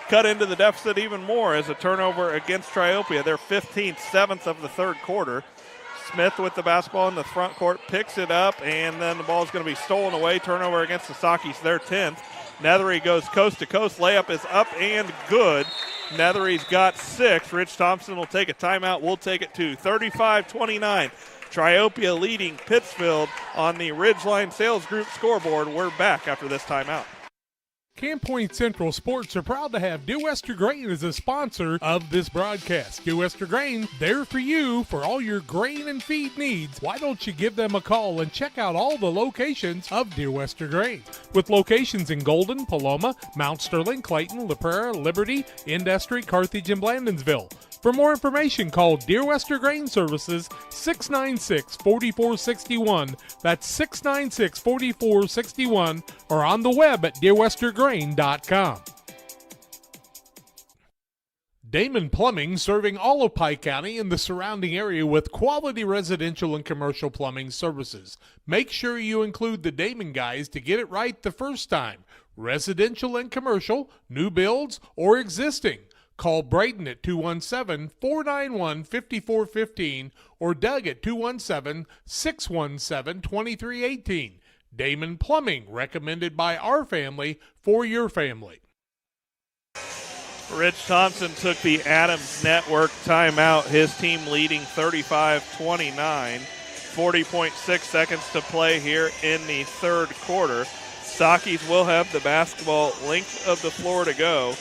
cut into the deficit even more as a turnover against Triopia. Their 15th, 7th of the third quarter. Smith with the basketball in the front court, picks it up, and then the ball is going to be stolen away. Turnover against the Sakis, their 10th. Nethery goes coast to coast. Layup is up and good. Nethery's got 6. Rich Thompson will take a timeout. We'll take it to 35-29. Triopia leading Pittsfield on the Ridgeline Sales Group scoreboard. We're back after this timeout. Camp Point Central Sports are proud to have Dear Wester Grain as a sponsor of this broadcast. Dear Wester Grain, there for you for all your grain and feed needs. Why don't you give them a call and check out all the locations of Dear Wester Grain? With locations in Golden, Paloma, Mount Sterling, Clayton, La Prairie, Liberty, Industry, Carthage, and Blandonsville. For more information, call Dear Wester Grain Services 696-4461. That's 696-4461, or on the web at dearwestergrain.com. Damon Plumbing, serving all of Pike County and the surrounding area with quality residential and commercial plumbing services. Make sure you include the Damon guys to get it right the first time. Residential and commercial, new builds, or existing. Call Braden at 217-491-5415 or Doug at 217-617-2318. Damon Plumbing, recommended by our family for your family. Rich Thompson took the Adams Network timeout, his team leading 35-29. 40.6 seconds to play here in the third quarter. Sakis will have the basketball, length of the floor to go,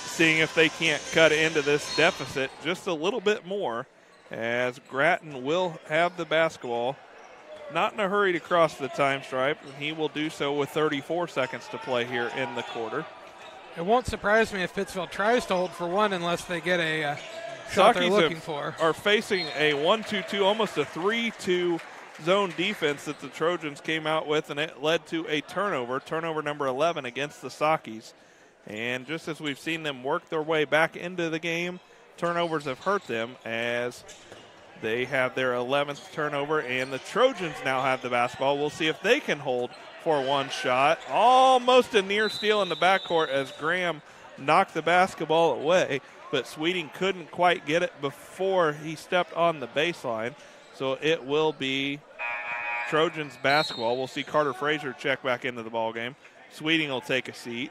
seeing if they can't cut into this deficit just a little bit more, as Grattan will have the basketball. Not in a hurry to cross the time stripe, and he will do so with 34 seconds to play here in the quarter. It won't surprise me if Pittsfield tries to hold for one unless they get a shot they're looking for. Are facing a 1-2-2, almost a 3-2 zone defense that the Trojans came out with, and it led to a turnover number 11 against the Sakis. And just as we've seen them work their way back into the game, turnovers have hurt them as they have their 11th turnover, and the Trojans now have the basketball. We'll see if they can hold for one shot. Almost a near steal in the backcourt as Graham knocked the basketball away, but Sweeting couldn't quite get it before he stepped on the baseline. So it will be Trojans basketball. We'll see Carter Frazier check back into the ballgame. Sweeting will take a seat.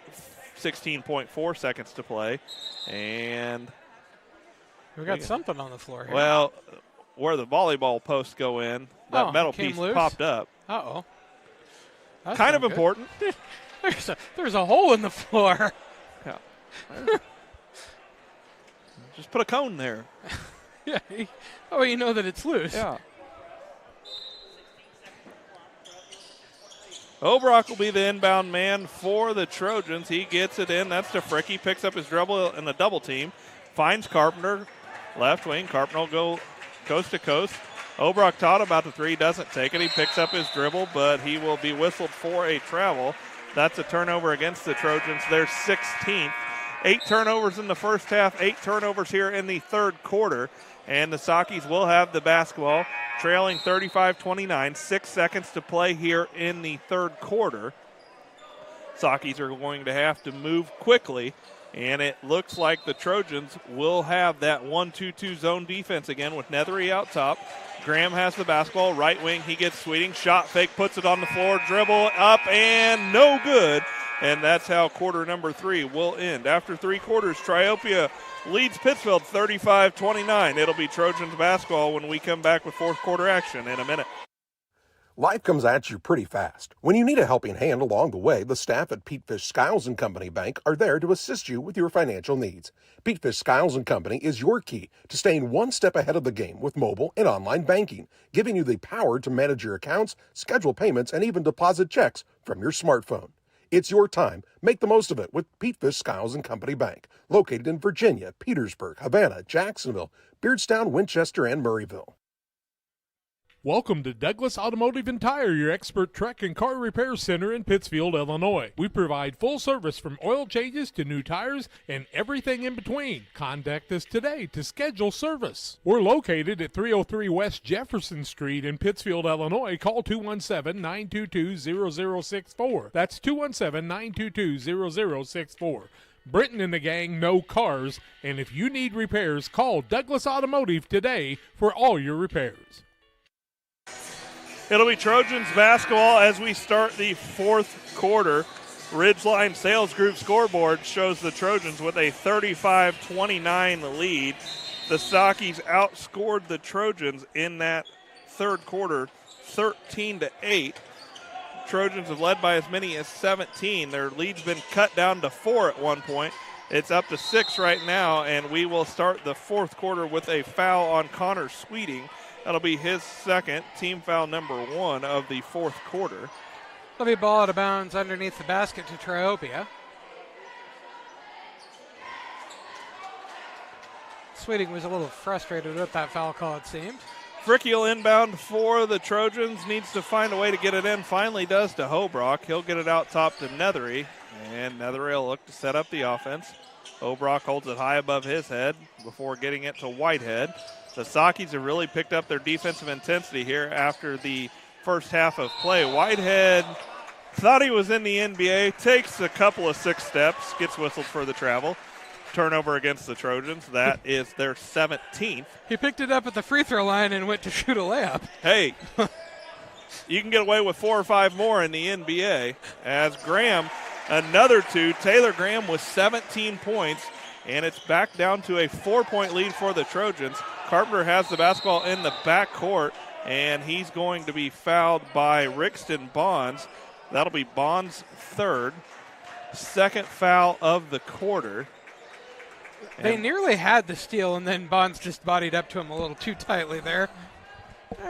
16.4 seconds to play. And we got something on the floor here. Well, where the volleyball posts go in, that metal piece loose? popped up. Uh-oh. That's kind of good. important. There's a hole in the floor. Yeah. Just put a cone there. Yeah. Oh, you know that it's loose. Yeah. Obrock will be the inbound man for the Trojans. He gets it in. That's to Fricky. Picks up his dribble in a double team. Finds Carpenter. Left wing. Carpenter will go coast to coast. Obrock taught about the three. Doesn't take it. He picks up his dribble, but he will be whistled for a travel. That's a turnover against the Trojans. Their 16th. 8 turnovers in the first half. 8 turnovers here in the third quarter. And the Sakis will have the basketball, trailing 35-29. 6 seconds to play here in the third quarter. Sakis are going to have to move quickly, and it looks like the Trojans will have that 1-2-2 zone defense again with Nethery out top. Graham has the basketball, right wing. He gets Sweeting, shot fake, puts it on the floor, dribble up, and no good. And that's how quarter number 3 will end. After 3 quarters, Triopia leads Pittsfield 35-29. It'll be Trojans basketball when we come back with fourth quarter action in a minute. Life comes at you pretty fast. When you need a helping hand along the way, the staff at Petefish Skiles & Company Bank are there to assist you with your financial needs. Petefish Skiles & Company is your key to staying one step ahead of the game with mobile and online banking, giving you the power to manage your accounts, schedule payments, and even deposit checks from your smartphone. It's your time. Make the most of it with Petefish Skiles & Company Bank, located in Virginia, Petersburg, Havana, Jacksonville, Beardstown, Winchester, and Murrayville. Welcome to Douglas Automotive and Tire, your expert truck and car repair center in Pittsfield, Illinois. We provide full service from oil changes to new tires and everything in between. Contact us today to schedule service. We're located at 303 West Jefferson Street in Pittsfield, Illinois. Call 217-922-0064. That's 217-922-0064. Britton and the gang know cars, and if you need repairs, call Douglas Automotive today for all your repairs. It'll be Trojans basketball as we start the fourth quarter. Ridgeline Sales Group scoreboard shows the Trojans with a 35-29 lead. The Sockies outscored the Trojans in that third quarter 13-8. Trojans have led by as many as 17. Their lead's been cut down to 4 at one point. It's up to 6 right now, and we will start the fourth quarter with a foul on Connor Sweeting. That'll be his second, team foul number 1 of the fourth quarter. It'll be ball out of bounds underneath the basket to Triopia. Sweeting was a little frustrated with that foul call, it seemed. Frickiel inbound for the Trojans, needs to find a way to get it in, finally does to Hobrock. He'll get it out top to Nethery, and Nethery will look to set up the offense. Hobrock holds it high above his head before getting it to Whitehead. The Sockies have really picked up their defensive intensity here after the first half of play. Whitehead thought he was in the NBA, takes a couple of 6 steps, gets whistled for the travel. Turnover against the Trojans. That is their 17th. He picked it up at the free throw line and went to shoot a layup. Hey, you can get away with 4 or 5 more in the NBA. As Graham, another 2. Taylor Graham with 17 points, and it's back down to a 4-point lead for the Trojans. Carpenter has the basketball in the backcourt, and he's going to be fouled by Rixton Bonds. That'll be Bonds' third. Second foul of the quarter. They nearly had the steal, and then Bonds just bodied up to him a little too tightly there.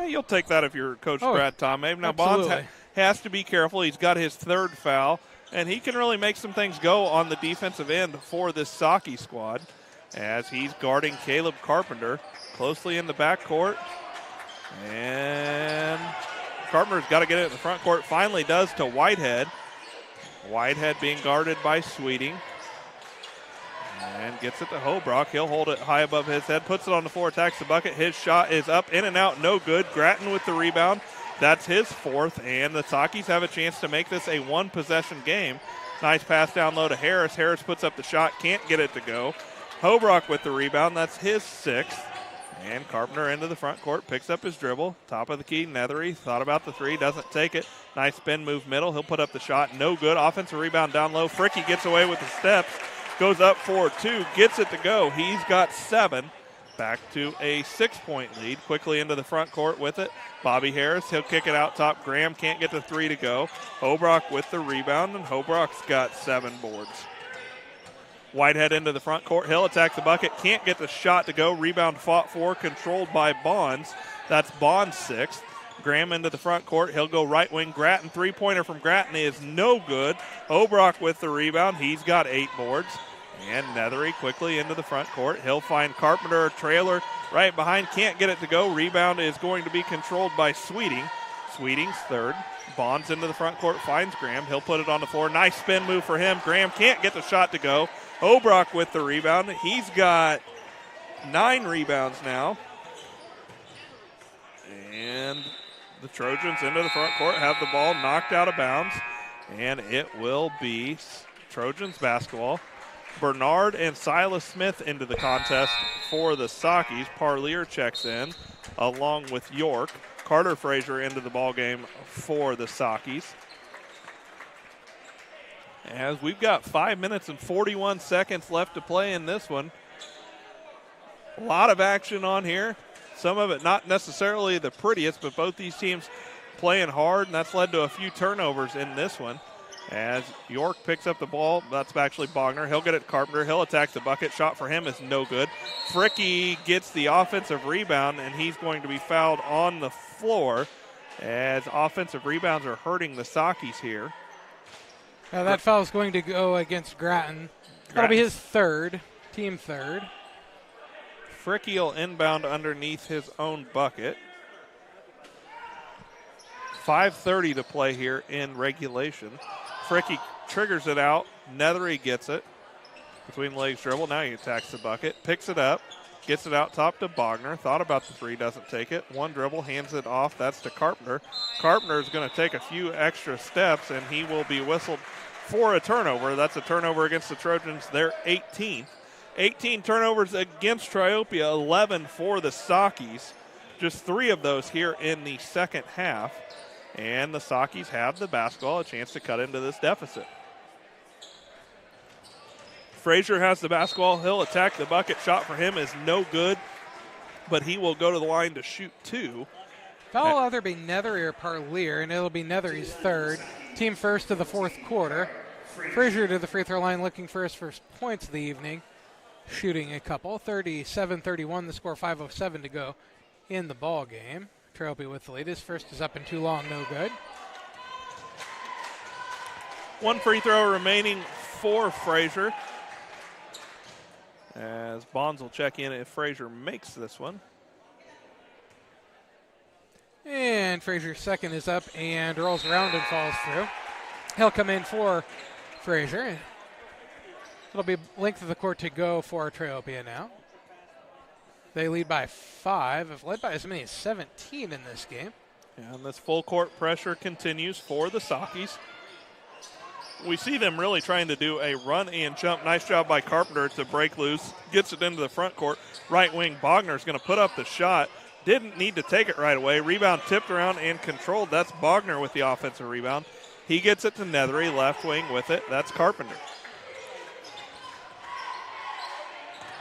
You'll take that if you're Coach Brad Tomave. Now, absolutely. Bonds has to be careful. He's got his third foul, and he can really make some things go on the defensive end for this Socky squad as he's guarding Caleb Carpenter closely in the backcourt. And Carpenter's got to get it in the front court. Finally does to Whitehead. Whitehead being guarded by Sweeting. And gets it to Hobrock. He'll hold it high above his head, puts it on the floor, attacks the bucket. His shot is up, in and out, no good. Gratton with the rebound. That's his fourth, and the Sockies have a chance to make this a one-possession game. Nice pass down low to Harris. Harris puts up the shot, can't get it to go. Hobrock with the rebound. That's his sixth. And Carpenter into the front court, picks up his dribble. Top of the key, Nethery thought about the 3, doesn't take it. Nice spin move middle. He'll put up the shot, no good. Offensive rebound down low. Fricky gets away with the steps. Goes up 4-2, gets it to go. He's got 7. Back to a 6-point lead. Quickly into the front court with it. Bobby Harris, he'll kick it out top. Graham can't get the 3 to go. Hobrock with the rebound, and Hobrock's got 7 boards. Whitehead into the front court. He'll attack the bucket. Can't get the shot to go. Rebound fought for, controlled by Bonds. That's Bonds' 6th. Graham into the front court. He'll go right wing. Gratton, 3-pointer from Gratton is no good. Hobrock with the rebound. He's got 8 boards. And Nethery quickly into the front court. He'll find Carpenter, trailer right behind. Can't get it to go. Rebound is going to be controlled by Sweeting. Sweeting's 3rd. Bonds into the front court, finds Graham. He'll put it on the floor. Nice spin move for him. Graham can't get the shot to go. Hobrock with the rebound. He's got 9 rebounds now. And the Trojans into the front court have the ball knocked out of bounds. And it will be Trojans basketball. Bernard and Silas Smith into the contest for the Sockies. Parlier checks in along with York. Carter Frazier into the ballgame for the Sockies. As we've got 5 minutes and 41 seconds left to play in this one. A lot of action on here. Some of it not necessarily the prettiest, but both these teams playing hard, and that's led to a few turnovers in this one. As York picks up the ball, that's actually Bogner. He'll get it to Carpenter. He'll attack the bucket. Shot for him is no good. Fricky gets the offensive rebound, and he's going to be fouled on the floor as offensive rebounds are hurting the Sockies here. That foul is going to go against Gratton. That'll be his 3rd, team 3rd. Fricky will inbound underneath his own bucket. 5:30 to play here in regulation. Fricky triggers it out. Nethery gets it. Between legs dribble. Now he attacks the bucket. Picks it up. Gets it out top to Bogner. Thought about the three. Doesn't take it. One dribble. Hands it off. That's to Carpenter. Carpenter is going to take a few extra steps, and he will be whistled for a turnover. That's a turnover against the Trojans. They're 18th. 18 turnovers against Triopia. 11 for the Sockies. Just 3 of those here in the second half. And the Sockies have the basketball, a chance to cut into this deficit. Frazier has the basketball. He'll attack the bucket. Shot for him is no good, but he will go to the line to shoot 2. Foul will either be Nethery or Parlier, and it'll be Nethery's third. Team first of the fourth quarter. Frazier to the free throw line looking for his first points of the evening. Shooting a couple. 37-31 the score, 5:07 to go in the ball game. Triopia with the lead. His first is up and too long, no good. 1 free throw remaining for Frazier. As Bonds will check in if Frazier makes this one. And Frazier's second is up and rolls around and falls through. He'll come in for Frazier. It'll be length of the court to go for Triopia now. They lead by 5. Have led by as many as 17 in this game. And this full court pressure continues for the Sockies. We see them really trying to do a run and jump. Nice job by Carpenter to break loose. Gets it into the front court. Right wing Bogner is going to put up the shot. Didn't need to take it right away. Rebound tipped around and controlled. That's Bogner with the offensive rebound. He gets it to Nethery. Left wing with it. That's Carpenter.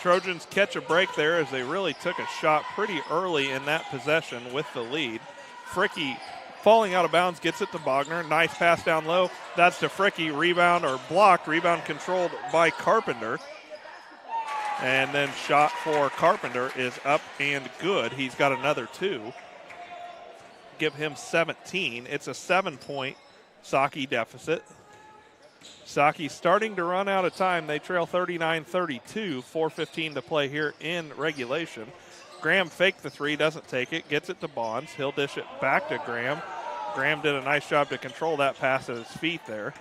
Trojans catch a break there as they really took a shot pretty early in that possession with the lead. Fricky falling out of bounds, gets it to Bogner. Nice pass down low. That's to Fricky. Rebound or blocked. Rebound controlled by Carpenter. And then shot for Carpenter is up and good. He's got another 2. Give him 17. It's a 7-point Socky deficit. Socky starting to run out of time. They trail 39-32. 4:15 to play here in regulation. Graham faked the 3, doesn't take it, gets it to Bonds. He'll dish it back to Graham. Graham did a nice job to control that pass at his feet there.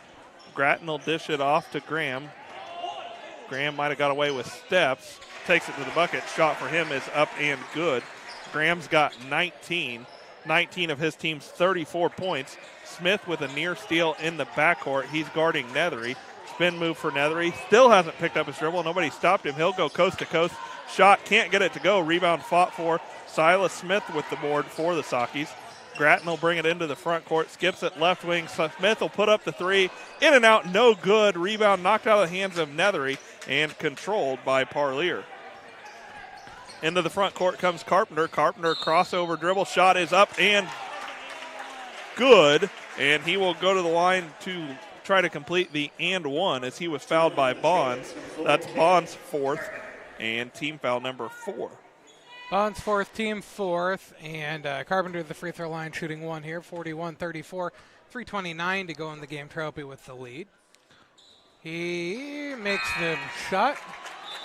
Grattan will dish it off to Graham. Graham might have got away with steps. Takes it to the bucket. Shot for him is up and good. Graham's got 19. 19 of his team's 34 points. Smith with a near steal in the backcourt. He's guarding Nethery. Spin move for Nethery. Still hasn't picked up his dribble. Nobody stopped him. He'll go coast to coast. Shot, can't get it to go. Rebound fought for. Silas Smith with the board for the Sockies. Grattan will bring it into the front court. Skips it left wing. Smith will put up the 3. In and out, no good. Rebound knocked out of the hands of Nethery and controlled by Parlier. Into the front court comes Carpenter. Carpenter crossover dribble. Shot is up and good. And he will go to the line to try to complete the and 1 as he was fouled by Bonds. That's Bonds' 4th and team foul number 4. Bonds' 4th, team 4th, and Carpenter the free throw line shooting 1 here. 41-34, 3:29 to go in the game. Triopia with the lead. He makes the shot,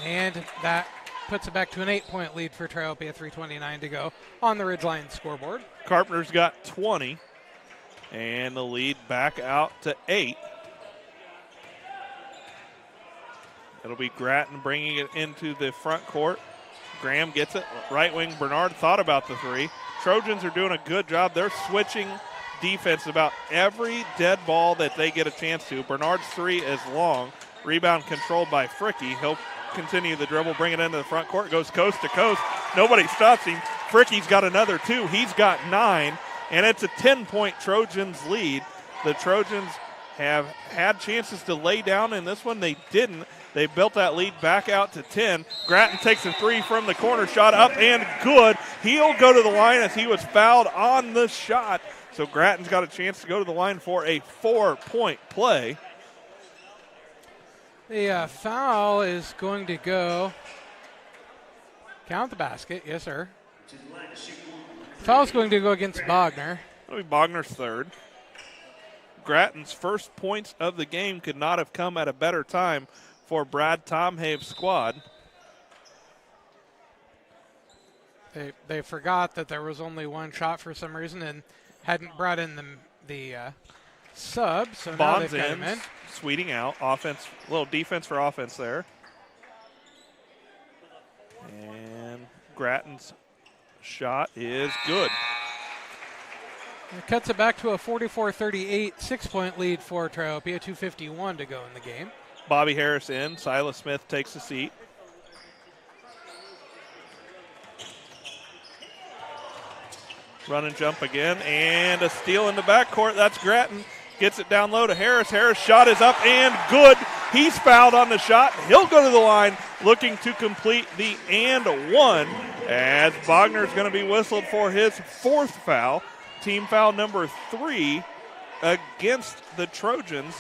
and that puts it back to an 8-point lead for Triopia. 3:29 to go on the Ridgeline scoreboard. Carpenter's got 20, and the lead back out to 8. It'll be Grattan bringing it into the front court. Graham gets it. Right wing Bernard thought about the 3. Trojans are doing a good job. They're switching defense about every dead ball that they get a chance to. Bernard's 3 is long. Rebound controlled by Fricky. He'll continue the dribble, bring it into the front court, goes coast to coast. Nobody stops him. Fricky's got another 2. He's got 9, and it's a 10-point Trojans lead. The Trojans have had chances to lay down in this one. They didn't. They built that lead back out to 10. Grattan takes a 3 from the corner, shot up and good. He'll go to the line as he was fouled on the shot. So Grattan's got a chance to go to the line for a 4-point play. The foul is going to go. Count the basket, yes, sir. Foul's going to go against Bogner. That'll be Bogner's 3rd. Grattan's first points of the game could not have come at a better time for Brad Tomhave's squad. They forgot that there was only one shot for some reason, and hadn't brought in the sub, so Bonds now they've got him in. Sweeting out. Offense, little defense for offense there. And Gratton's shot is good. It cuts it back to a 44-38 6-point lead for Triopia, 2:51 to go in the game. Bobby Harris in. Silas Smith takes a seat. Run and jump again, and a steal in the backcourt. That's Gratton. Gets it down low to Harris. Harris' shot is up and good. He's fouled on the shot. He'll go to the line looking to complete the and one, as Bogner's going to be whistled for his 4th foul. Team foul number 3 against the Trojans.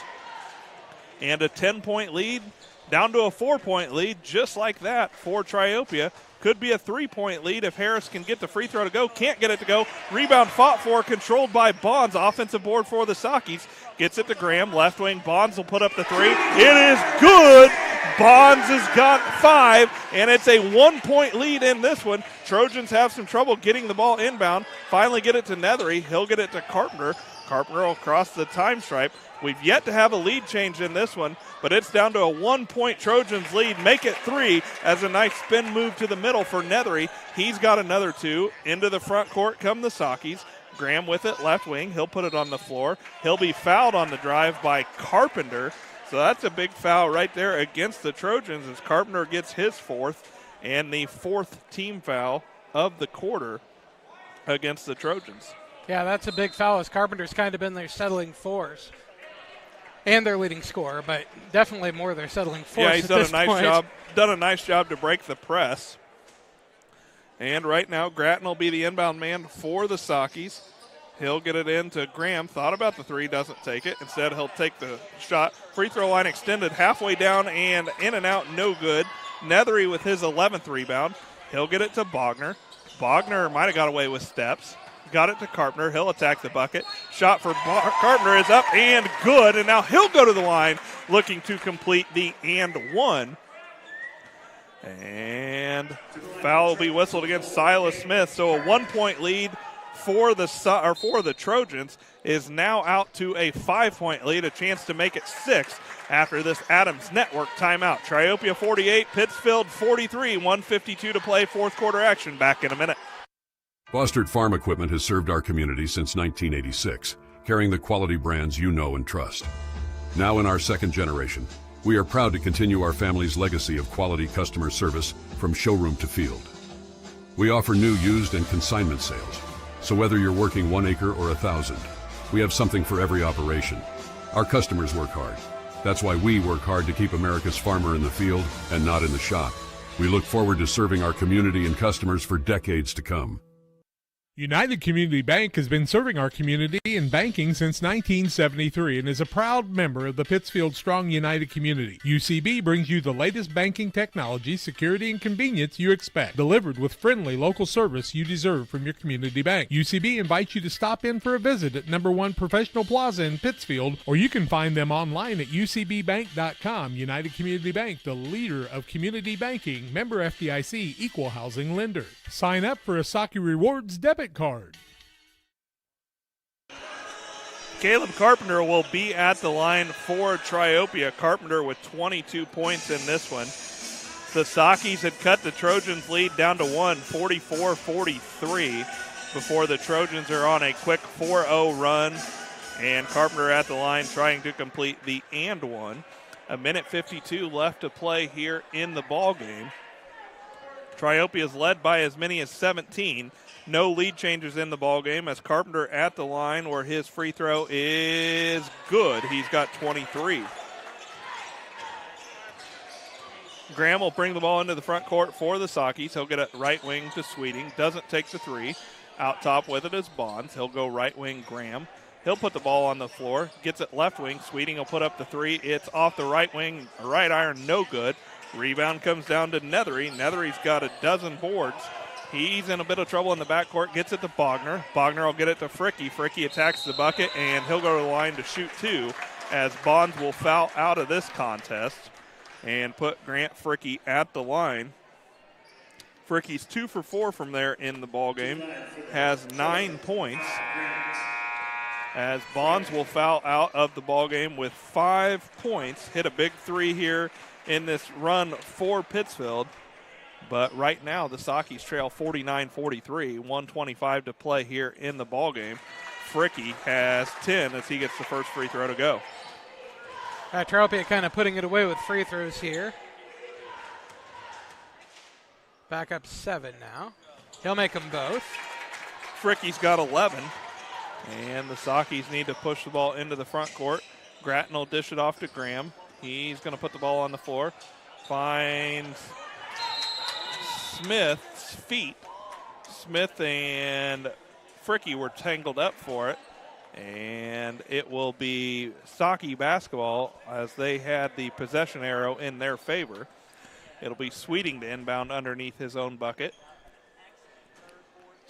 And a 10-point lead down to a 4-point lead just like that for Triopia. Could be a 3-point lead if Harris can get the free throw to go. Can't get it to go. Rebound fought for, controlled by Bonds. Offensive board for the Sakis. Gets it to Graham. Left wing. Bonds will put up the 3. It is good. Bonds has got 5, and it's a 1-point lead in this one. Trojans have some trouble getting the ball inbound. Finally get it to Nethery. He'll get it to Carpenter. Carpenter will cross the time stripe. We've yet to have a lead change in this one, but it's down to a 1-point Trojans lead. Make it 3 as a nice spin move to the middle for Nethery. He's got another 2. Into the front court come the Sakis. Graham with it, left wing. He'll put it on the floor. He'll be fouled on the drive by Carpenter. So that's a big foul right there against the Trojans as Carpenter gets his 4th and the 4th team foul of the quarter against the Trojans. Yeah, that's a big foul as Carpenter's kind of been their settling force. And their leading scorer, but definitely more their settling force. Yeah, he's done a nice job to break the press. And right now, Gratton will be the inbound man for the Sakis. He'll get it in to Graham. Thought about the 3, doesn't take it. Instead, he'll take the shot. Free throw line extended halfway down and in and out, no good. Nethery with his 11th rebound. He'll get it to Bogner. Bogner might have got away with steps. Got it to Carpenter. He'll attack the bucket. Shot for Carpenter is up and good. And now he'll go to the line looking to complete the and one. And foul will be whistled against Silas Smith. So a 1-point lead for the Trojans is now out to a 5-point lead, a chance to make it 6 after this Adams Network timeout. Triopia 48, Pittsfield 43, 1:52 to play, 4th quarter action. Back in a minute. Bostard Farm Equipment has served our community since 1986, carrying the quality brands you know and trust. Now in our 2nd generation, we are proud to continue our family's legacy of quality customer service from showroom to field. We offer new, used, and consignment sales, so whether you're working 1 acre or 1,000, we have something for every operation. Our customers work hard. That's why we work hard to keep America's farmer in the field and not in the shop. We look forward to serving our community and customers for decades to come. United Community Bank has been serving our community in banking since 1973 and is a proud member of the Pittsfield Strong United community. UCB brings you the latest banking technology, security, and convenience you expect, delivered with friendly local service you deserve from your community bank. UCB invites you to stop in for a visit at number 1 Professional Plaza in Pittsfield, or you can find them online at ucbbank.com. United Community Bank, the leader of community banking, member FDIC, equal housing lender. Sign up for a Saki Rewards debit card. Caleb Carpenter will be at the line for Triopia. Carpenter with 22 points in this one. The Sakis had cut the Trojans' lead down to 1, 44-43, before the Trojans are on a quick 4-0 run. And Carpenter at the line trying to complete the and one. 1:52 left to play here in the ball game. Triopia is led by as many as 17. No lead changes in the ball game as Carpenter at the line where his free throw is good. He's got 23. Graham will bring the ball into the front court for the Sakis. He'll get it right wing to Sweeting. Doesn't take the 3. Out top with it is Bonds. He'll go right wing Graham. He'll put the ball on the floor. Gets it left wing. Sweeting will put up the 3. It's off the right wing. Right iron, no good. Rebound comes down to Nethery. Nethery's got a dozen boards. He's in a bit of trouble in the backcourt. Gets it to Bogner. Bogner will get it to Fricky. Fricky attacks the bucket, and he'll go to the line to shoot 2 as Bonds will foul out of this contest and put Grant Fricky at the line. Fricky's 2 for 4 from there in the ball game. Has 9 points. as Bonds will foul out of the ball game with 5 points. Hit a big three here in this run for Pittsfield. But right now, the Sockies trail 49-43, 1:25 to play here in the ball game. Fricky has 10 as he gets the first free throw to go. Triopia kind of putting it away with free throws here. Back up 7 now. He'll make them both. Fricky's got 11, and the Sockies need to push the ball into the front court. Gratton will dish it off to Graham. He's going to put the ball on the floor. Finds Smith's feet. Smith and Fricky were tangled up for it, and it will be Socky basketball as they had the possession arrow in their favor. It'll be Sweeting to inbound underneath his own bucket.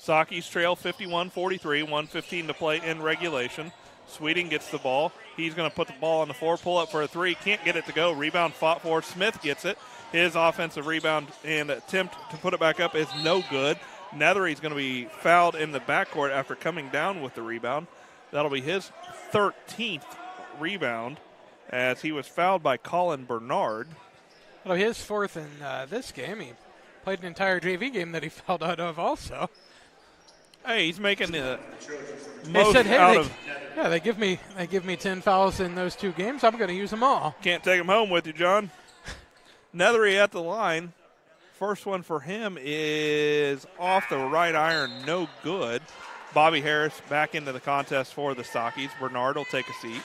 Sockies trail 51-43, 1:15 to play in regulation. Sweeting gets the ball. He's going to put the ball on the floor, pull up for a three. Can't get it to go. Rebound fought for. Smith gets it. His offensive rebound and attempt to put it back up is no good. Nethery's going to be fouled in the backcourt after coming down with the rebound. That'll be his 13th rebound as he was fouled by Colin Bernard. Well, his 4th in this game. He played an entire JV game that he fouled out of also. Hey, he's making the most Yeah, they give me 10 fouls in those 2 games. I'm going to use them all. Can't take them home with you, John. Nethery at the line. First one for him is off the right iron, no good. Bobby Harris back into the contest for the Sockies. Bernard will take a seat.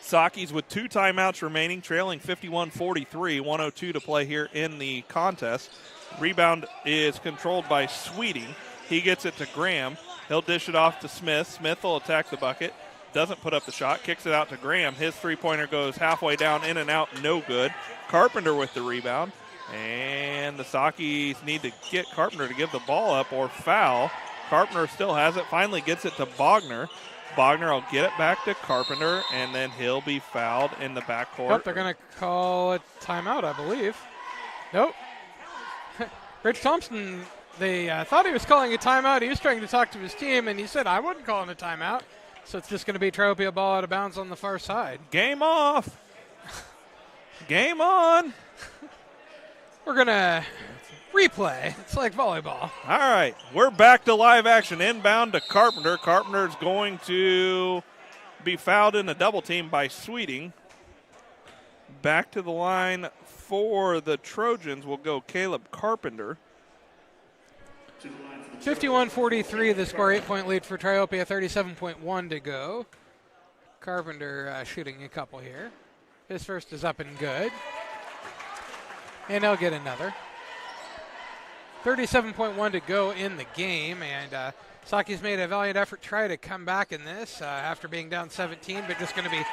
Sockies with 2 timeouts remaining, trailing 51-43, 1:02 to play here in the contest. Rebound is controlled by Sweeting. He gets it to Graham. He'll dish it off to Smith. Smith will attack the bucket. Doesn't put up the shot. Kicks it out to Graham. His three-pointer goes halfway down, in and out, no good. Carpenter with the rebound. And the Sockies need to get Carpenter to give the ball up or foul. Carpenter still has it. Finally gets it to Bogner. Bogner will get it back to Carpenter, and then he'll be fouled in the backcourt. Nope, they're going to call a timeout, I believe. Nope. Rich Thompson, they thought he was calling a timeout. He was trying to talk to his team, and he said, I wasn't calling a timeout. So it's just going to be Triopia ball out of bounds on the far side. Game off. Game on. We're going to replay. It's like volleyball. All right, we're back to live action. Inbound to Carpenter. Carpenter's going to be fouled in a double team by Sweeting. Back to the line for the Trojans will go Caleb Carpenter. 51-43 the score, 8-point lead for Triopia, 37.1 to go. Carpenter shooting a couple here. His first is up and good. And he'll get another. 37.1 to go in the game, and Sockies made a valiant effort to try to come back in this after being down 17, but just going to be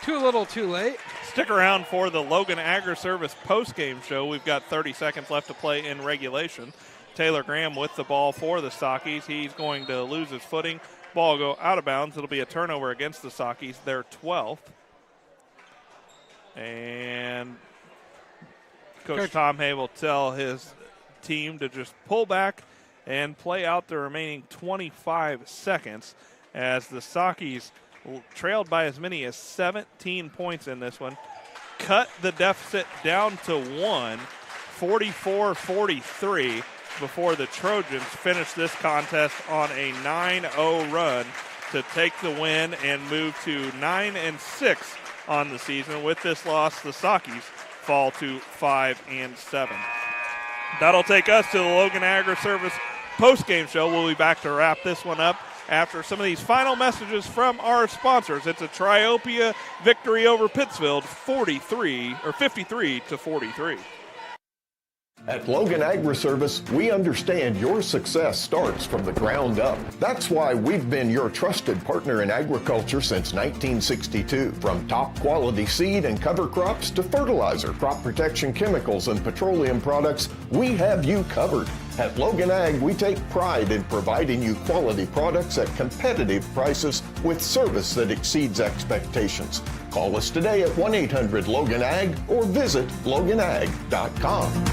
too little too late. Stick around for the Logan Agri-Service post-game show. We've got 30 seconds left to play in regulation. Taylor Graham with the ball for the Sockies. He's going to lose his footing. Ball will go out of bounds. It'll be a turnover against the Sockies, their 12th. And Coach Tom Hay will tell his team to just pull back and play out the remaining 25 seconds as the Sockies, trailed by as many as 17 points in this one, cut the deficit down to 1, 44-43, before the Trojans finish this contest on a 9-0 run to take the win and move to 9-6 on the season. With this loss, the Sockies fall to 5-7. That'll take us to the Logan Agri-Service post-game show. We'll be back to wrap this one up after some of these final messages from our sponsors. It's a Triopia victory over Pittsfield, 53-43. At Logan Agri-Service, we understand your success starts from the ground up. That's why we've been your trusted partner in agriculture since 1962. From top quality seed and cover crops to fertilizer, crop protection chemicals, and petroleum products, we have you covered. At Logan Ag, we take pride in providing you quality products at competitive prices with service that exceeds expectations. Call us today at 1-800-LOGAN-AG or visit loganag.com.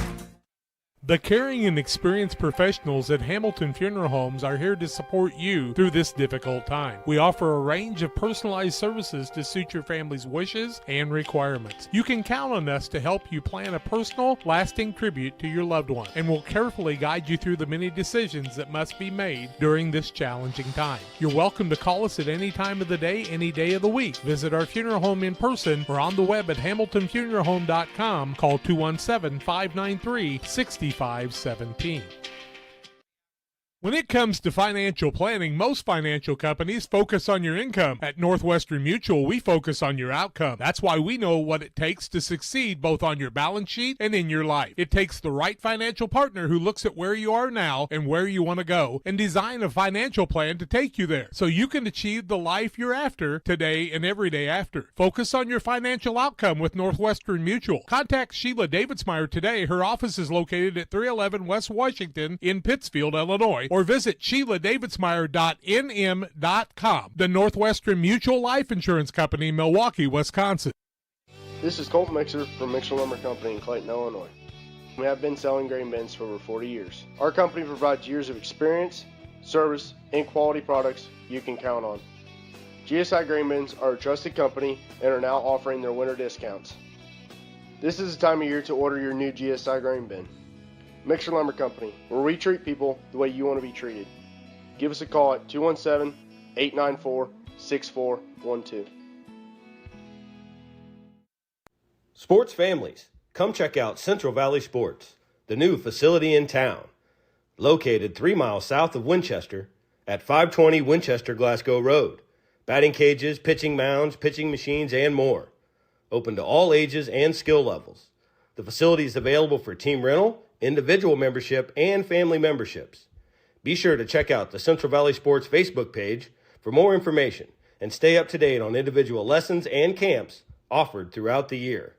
The caring and experienced professionals at Hamilton Funeral Homes are here to support you through this difficult time. We offer a range of personalized services to suit your family's wishes and requirements. You can count on us to help you plan a personal, lasting tribute to your loved one, and we'll carefully guide you through the many decisions that must be made during this challenging time. You're welcome to call us at any time of the day, any day of the week. Visit our funeral home in person or on the web at hamiltonfuneralhome.com. Call 217-593-6517. When it comes to financial planning, most financial companies focus on your income. At Northwestern Mutual, we focus on your outcome. That's why we know what it takes to succeed both on your balance sheet and in your life. It takes the right financial partner who looks at where you are now and where you want to go and design a financial plan to take you there so you can achieve the life you're after today and every day after. Focus on your financial outcome with Northwestern Mutual. Contact Sheila Davidsmeyer today. Her office is located at 311 West Washington in Pittsfield, Illinois, or visit SheilaDavidsmeyer.nm.com. The Northwestern Mutual Life Insurance Company, Milwaukee, Wisconsin. This is Colt Mixer from Mixer Lumber Company in Clayton, Illinois. We have been selling grain bins for over 40 years. Our company provides years of experience, service, and quality products you can count on. GSI Grain Bins are a trusted company and are now offering their winter discounts. This is the time of year to order your new GSI grain bin. Mixer Lumber Company, where we treat people the way you want to be treated. Give us a call at 217-894-6412. Sports families, come check out Central Valley Sports, the new facility in town. Located 3 miles south of Winchester at 520 Winchester Glasgow Road. Batting cages, pitching mounds, pitching machines, and more. Open to all ages and skill levels. The facility is available for team rental, individual membership, and family memberships. Be sure to check out the Central Valley Sports Facebook page for more information and stay up to date on individual lessons and camps offered throughout the year.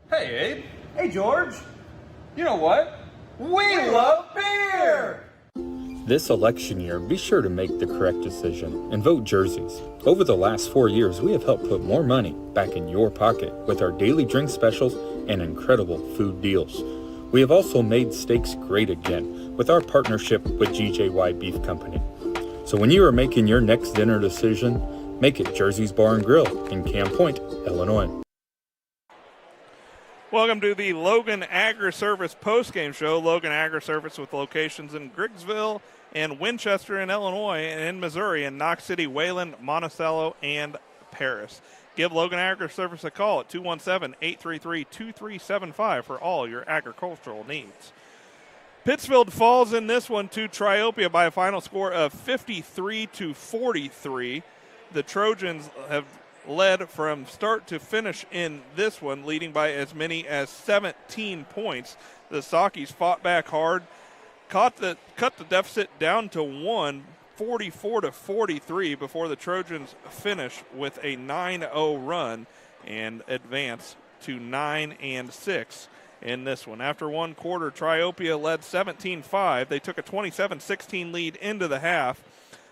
Hey, Abe. Hey, George. You know what? We love beer! This election year, be sure to make the correct decision and vote jerseys. Over the last 4 years, we have helped put more money back in your pocket with our daily drink specials and incredible food deals. We have also made steaks great again with our partnership with GJY Beef Company. So when you are making your next dinner decision, make it Jersey's Bar and Grill in Camp Point, Illinois. Welcome to the Logan Agri-Service postgame show. Logan Agri-Service with locations in Griggsville and Winchester in Illinois, and in Missouri in Knox City, Wayland, Monticello, and Paris. Give Logan Agri-Service a call at 217-833-2375 for all your agricultural needs. Pittsfield falls in this one to Triopia by a final score of 53-43. The Trojans have led from start to finish in this one, leading by as many as 17 points. The Sockies fought back hard, cut the deficit down to 1, 44-43, before the Trojans finish with a 9-0 run and advance to 9-6 in this one. After one quarter, Triopia led 17-5. They took a 27-16 lead into the half,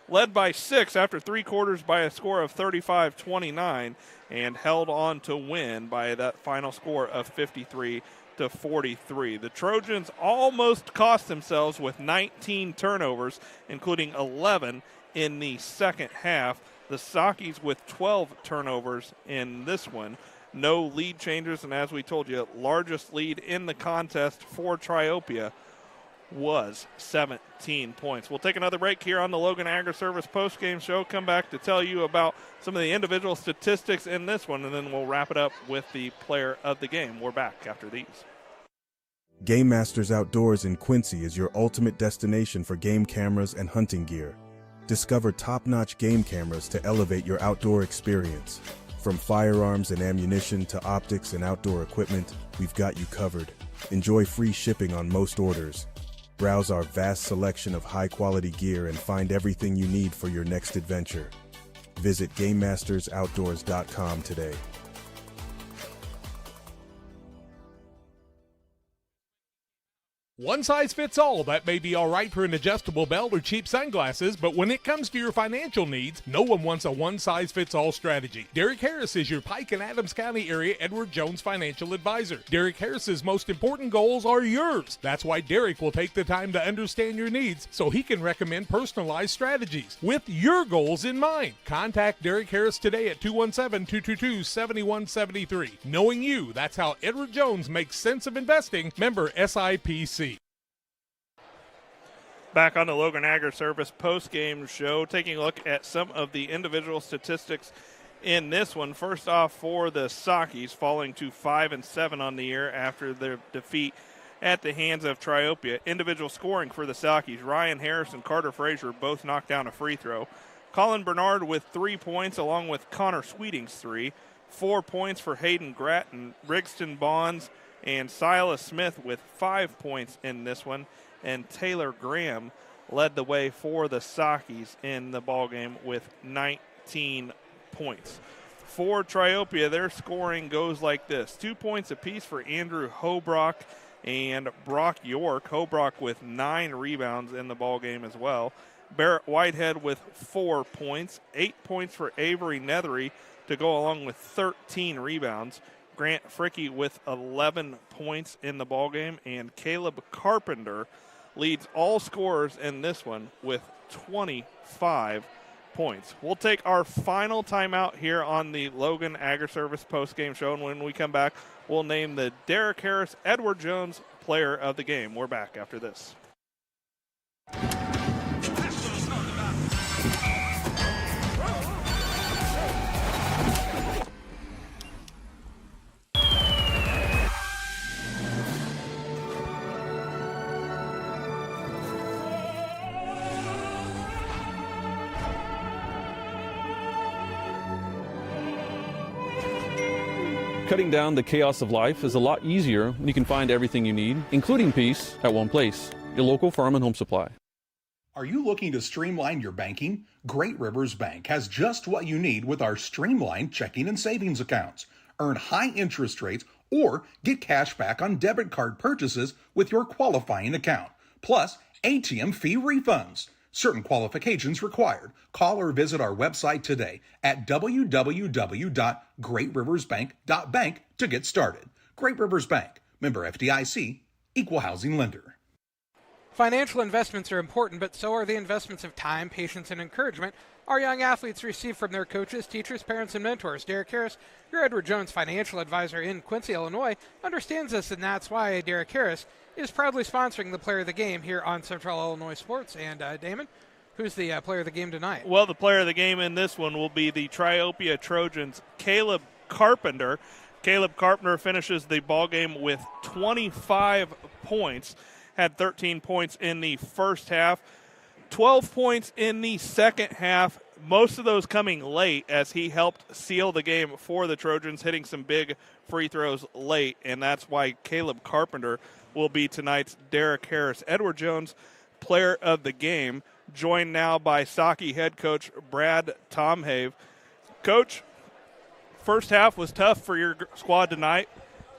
led by 6 after 3 quarters by a score of 35-29, and held on to win by that final score of 53-43. The Trojans almost cost themselves with 19 turnovers, including 11 in the second half. The Sockies with 12 turnovers in this one. No lead changes, and as we told you, largest lead in the contest for Triopia was 17 points. We'll take another break here on the Logan Agri-Service postgame show. Come back to tell you about some of the individual statistics in this one, and then we'll wrap it up with the player of the game. We're back after these. Game Masters Outdoors in Quincy is your ultimate destination for game cameras and hunting gear. Discover top-notch game cameras to elevate your outdoor experience. From firearms and ammunition to optics and outdoor equipment, we've got you covered. Enjoy free shipping on most orders. Browse our vast selection of high-quality gear and find everything you need for your next adventure. Visit GameMastersOutdoors.com today. One size fits all. That may be all right for an adjustable belt or cheap sunglasses, but when it comes to your financial needs, no one wants a one-size-fits-all strategy. Derek Harris is your Pike and Adams County area Edward Jones financial advisor. Derek Harris's most important goals are yours. That's why Derek will take the time to understand your needs so he can recommend personalized strategies with your goals in mind. Contact Derek Harris today at 217-222-7173. Knowing you, that's how Edward Jones makes sense of investing. Member SIPC. Back on the Logan Agri Service post-game show, taking a look at some of the individual statistics in this one. First off, for the Sockies, falling to 5-7 on the year after their defeat at the hands of Triopia. Individual scoring for the Sockies, Ryan Harris and Carter Frazier both knocked down a free throw. Colin Bernard with 3 points, along with Connor Sweeting's 3. 4 points for Hayden Gratton, Rigston Bonds, and Silas Smith with 5 points in this one. And Taylor Graham led the way for the Sockies in the ballgame with 19 points. For Triopia, their scoring goes like this. 2 points apiece for Andrew Hobrock and Brock York. Hobrock with 9 rebounds in the ballgame as well. Barrett Whitehead with 4 points. 8 points for Avery Nethery to go along with 13 rebounds. Grant Fricky with 11 points in the ballgame. And Caleb Carpenter leads all scorers in this one with 25 points. We'll take our final timeout here on the Logan Agri-Service postgame show, and when we come back, we'll name the Derek Harris Edward Jones Player of the Game. We're back after this. Cutting down the chaos of life is a lot easier when you can find everything you need, including peace, at one place. Your local farm and home supply. Are you looking to streamline your banking? Great Rivers Bank has just what you need with our streamlined checking and savings accounts. Earn high interest rates or get cash back on debit card purchases with your qualifying account. Plus, ATM fee refunds. Certain qualifications required. Call or visit our website today at www.greatriversbank.bank to get started. Great Rivers Bank, member FDIC, equal housing lender. Financial investments are important, but so are the investments of time, patience, and encouragement our young athletes receive from their coaches, teachers, parents, and mentors. Derek Harris, your Edward Jones financial advisor in Quincy, Illinois, understands this, and that's why Derek Harris is proudly sponsoring the Player of the Game here on Central Illinois Sports. And Damon, who's the Player of the Game tonight? Well, the Player of the Game in this one will be the Triopia Trojans' Caleb Carpenter. Caleb Carpenter finishes the ball game with 25 points, had 13 points in the first half, 12 points in the second half, most of those coming late as he helped seal the game for the Trojans, hitting some big free throws late, and that's why Caleb Carpenter will be tonight's Derek Harris Edward Jones Player of the Game, joined now by Saki head coach Brad Tomhave. Coach, first half was tough for your squad tonight.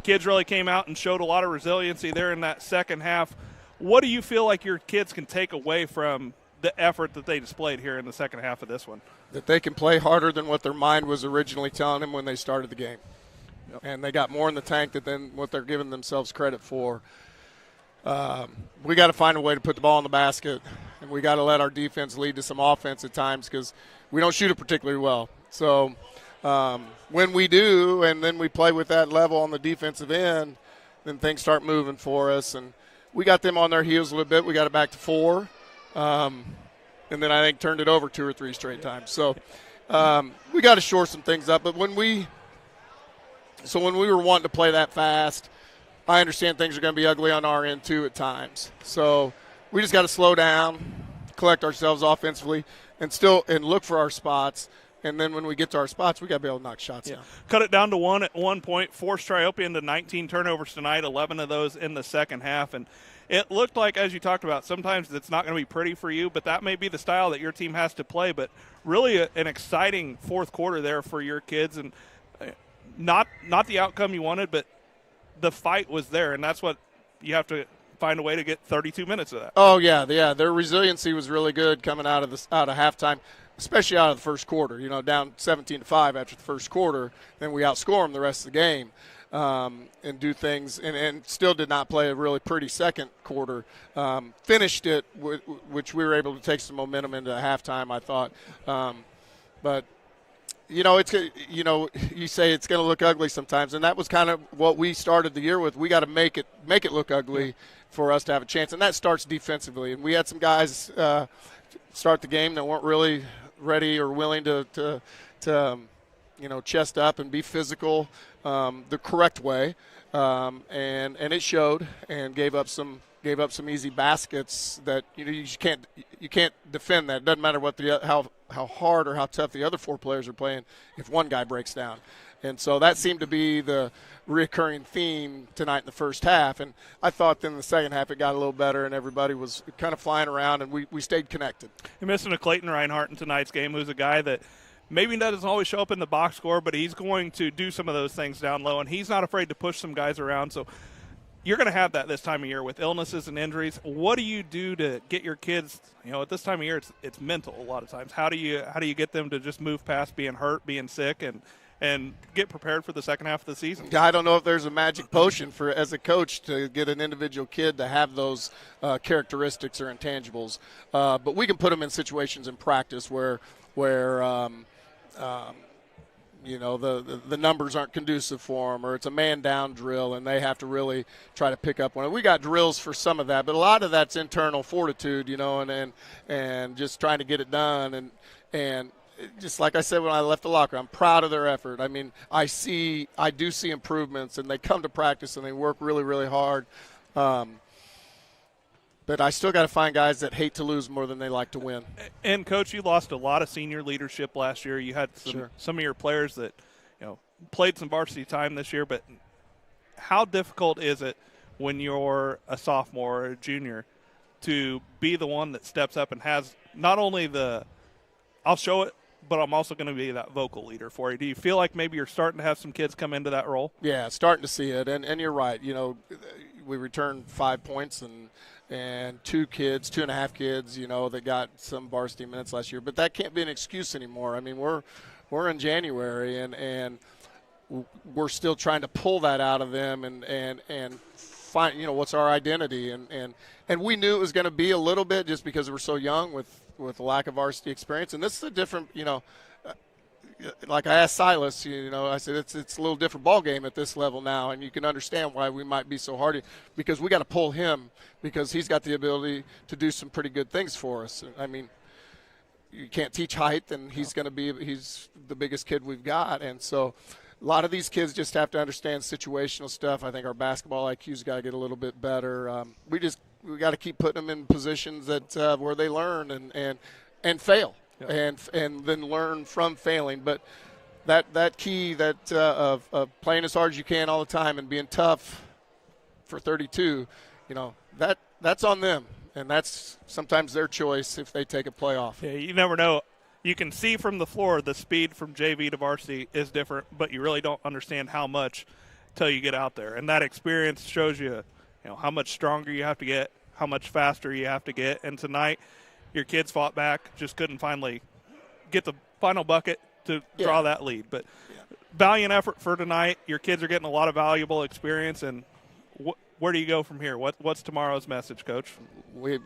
Kids really came out and showed a lot of resiliency there in that second half. What do you feel like your kids can take away from the effort that they displayed here in the second half of this one? That they can play harder than what their mind was originally telling them when they started the game. Yep. And they got more in the tank than what they're giving themselves credit for. We got to find a way to put the ball in the basket, and we got to let our defense lead to some offense at times because we don't shoot it particularly well. So when we do, and then we play with that level on the defensive end, then things start moving for us. And we got them on their heels a little bit. We got it back to 4. And then I think turned it over 2 or 3 straight times. So we got to shore some things up. But when we were wanting to play that fast, I understand things are going to be ugly on our end too at times. So we just got to slow down, collect ourselves offensively, and look for our spots. And then when we get to our spots, we got to be able to knock shots down. Cut it down to 1 at one point, forced Triopia into 19 turnovers tonight, 11 of those in the second half. And it looked like, as you talked about, sometimes it's not going to be pretty for you, but that may be the style that your team has to play. But really an exciting fourth quarter there for your kids. And not the outcome you wanted, but the fight was there, and that's what you have to find a way to get 32 minutes of that. Oh, yeah. Their resiliency was really good coming out of halftime, especially out of the first quarter. Down 17-5 after the first quarter, then we outscore them the rest of the game. And do things, and still did not play a really pretty second quarter. Finished it, which we were able to take some momentum into halftime, I thought. But it's you say it's going to look ugly sometimes, and that was kind of what we started the year with. We got to make it look ugly for us to have a chance, and that starts defensively. And we had some guys start the game that weren't really ready or willing to chest up and be physical the correct way, and it showed, and gave up some easy baskets that you can't defend that. It doesn't matter what how hard or how tough the other four players are playing if one guy breaks down. And so that seemed to be the recurring theme tonight in the first half. And I thought then in the second half it got a little better and everybody was kind of flying around and we stayed connected. You're missing a Clayton Reinhardt in tonight's game, who's a guy that maybe doesn't always show up in the box score, but he's going to do some of those things down low, and he's not afraid to push some guys around. So you're going to have that this time of year with illnesses and injuries. What do you do to get your kids, at this time of year it's mental a lot of times. How do you get them to just move past being hurt, being sick, and get prepared for the second half of the season? I don't know if there's a magic potion as a coach to get an individual kid to have those characteristics or intangibles. But we can put them in situations in practice where the numbers aren't conducive for them, or it's a man-down drill, and they have to really try to pick up one. We got drills for some of that, but a lot of that's internal fortitude, and just trying to get it done. And just like I said when I left the locker, I'm proud of their effort. I mean, I do see improvements, and they come to practice and they work really, really hard. But I still got to find guys that hate to lose more than they like to win. And, Coach, you lost a lot of senior leadership last year. You had some of your players that played some varsity time this year. But how difficult is it when you're a sophomore or a junior to be the one that steps up and has not only I'll show it, but I'm also going to be that vocal leader for you? Do you feel like maybe you're starting to have some kids come into that role? Yeah, starting to see it. And you're right. We returned 5 points and 2.5 kids, that got some varsity minutes last year. But that can't be an excuse anymore. I mean, we're in January, and we're still trying to pull that out of them and find, what's our identity. And we knew it was going to be a little bit just because we're so young with a lack of varsity experience. And this is a different, like I asked Silas, I said it's a little different ball game at this level now, and you can understand why we might be so hardy, because we got to pull him because he's got the ability to do some pretty good things for us. I mean, you can't teach height, and he's the biggest kid we've got, and so a lot of these kids just have to understand situational stuff. I think our basketball IQ's got to get a little bit better. We got to keep putting them in positions that where they learn and fail. Yeah. And then learn from failing. But that key of playing as hard as you can all the time and being tough for 32, that's on them. And that's sometimes their choice if they take a play off. Yeah, you never know. You can see from the floor the speed from JV to varsity is different, but you really don't understand how much till you get out there. And that experience shows you, how much stronger you have to get, how much faster you have to get. And tonight, your kids fought back, just couldn't finally get the final bucket to draw that lead. But valiant effort for tonight. Your kids are getting a lot of valuable experience. And where do you go from here? What's tomorrow's message, Coach? We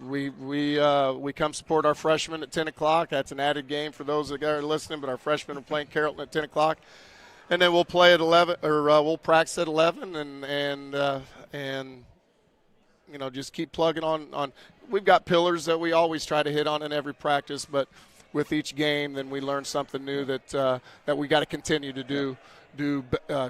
come support our freshmen at 10 o'clock. That's an added game for those that are listening, but our freshmen are playing Carrollton at 10 o'clock. And then we'll play at 11, or we'll practice at 11 and just keep plugging on. We've got pillars that we always try to hit on in every practice, but with each game, then we learn something new that we got to continue to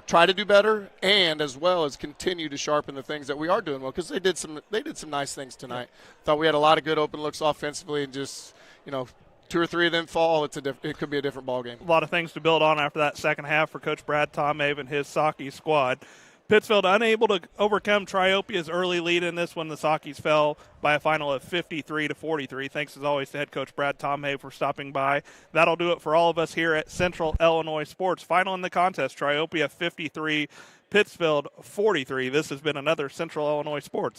try to do better, and as well as continue to sharpen the things that we are doing well, because they did some nice things tonight. Thought we had a lot of good open looks offensively, and just 2 or 3 of them fall. It could be a different ball game. A lot of things to build on after that second half for Coach Brad Tomave and his Saki squad. Pittsfield unable to overcome Triopia's early lead in this one. The Sakis fell by a final of 53-43. Thanks, as always, to head coach Brad Tomhay for stopping by. That'll do it for all of us here at Central Illinois Sports. Final in the contest, Triopia 53, Pittsfield 43. This has been another Central Illinois Sports.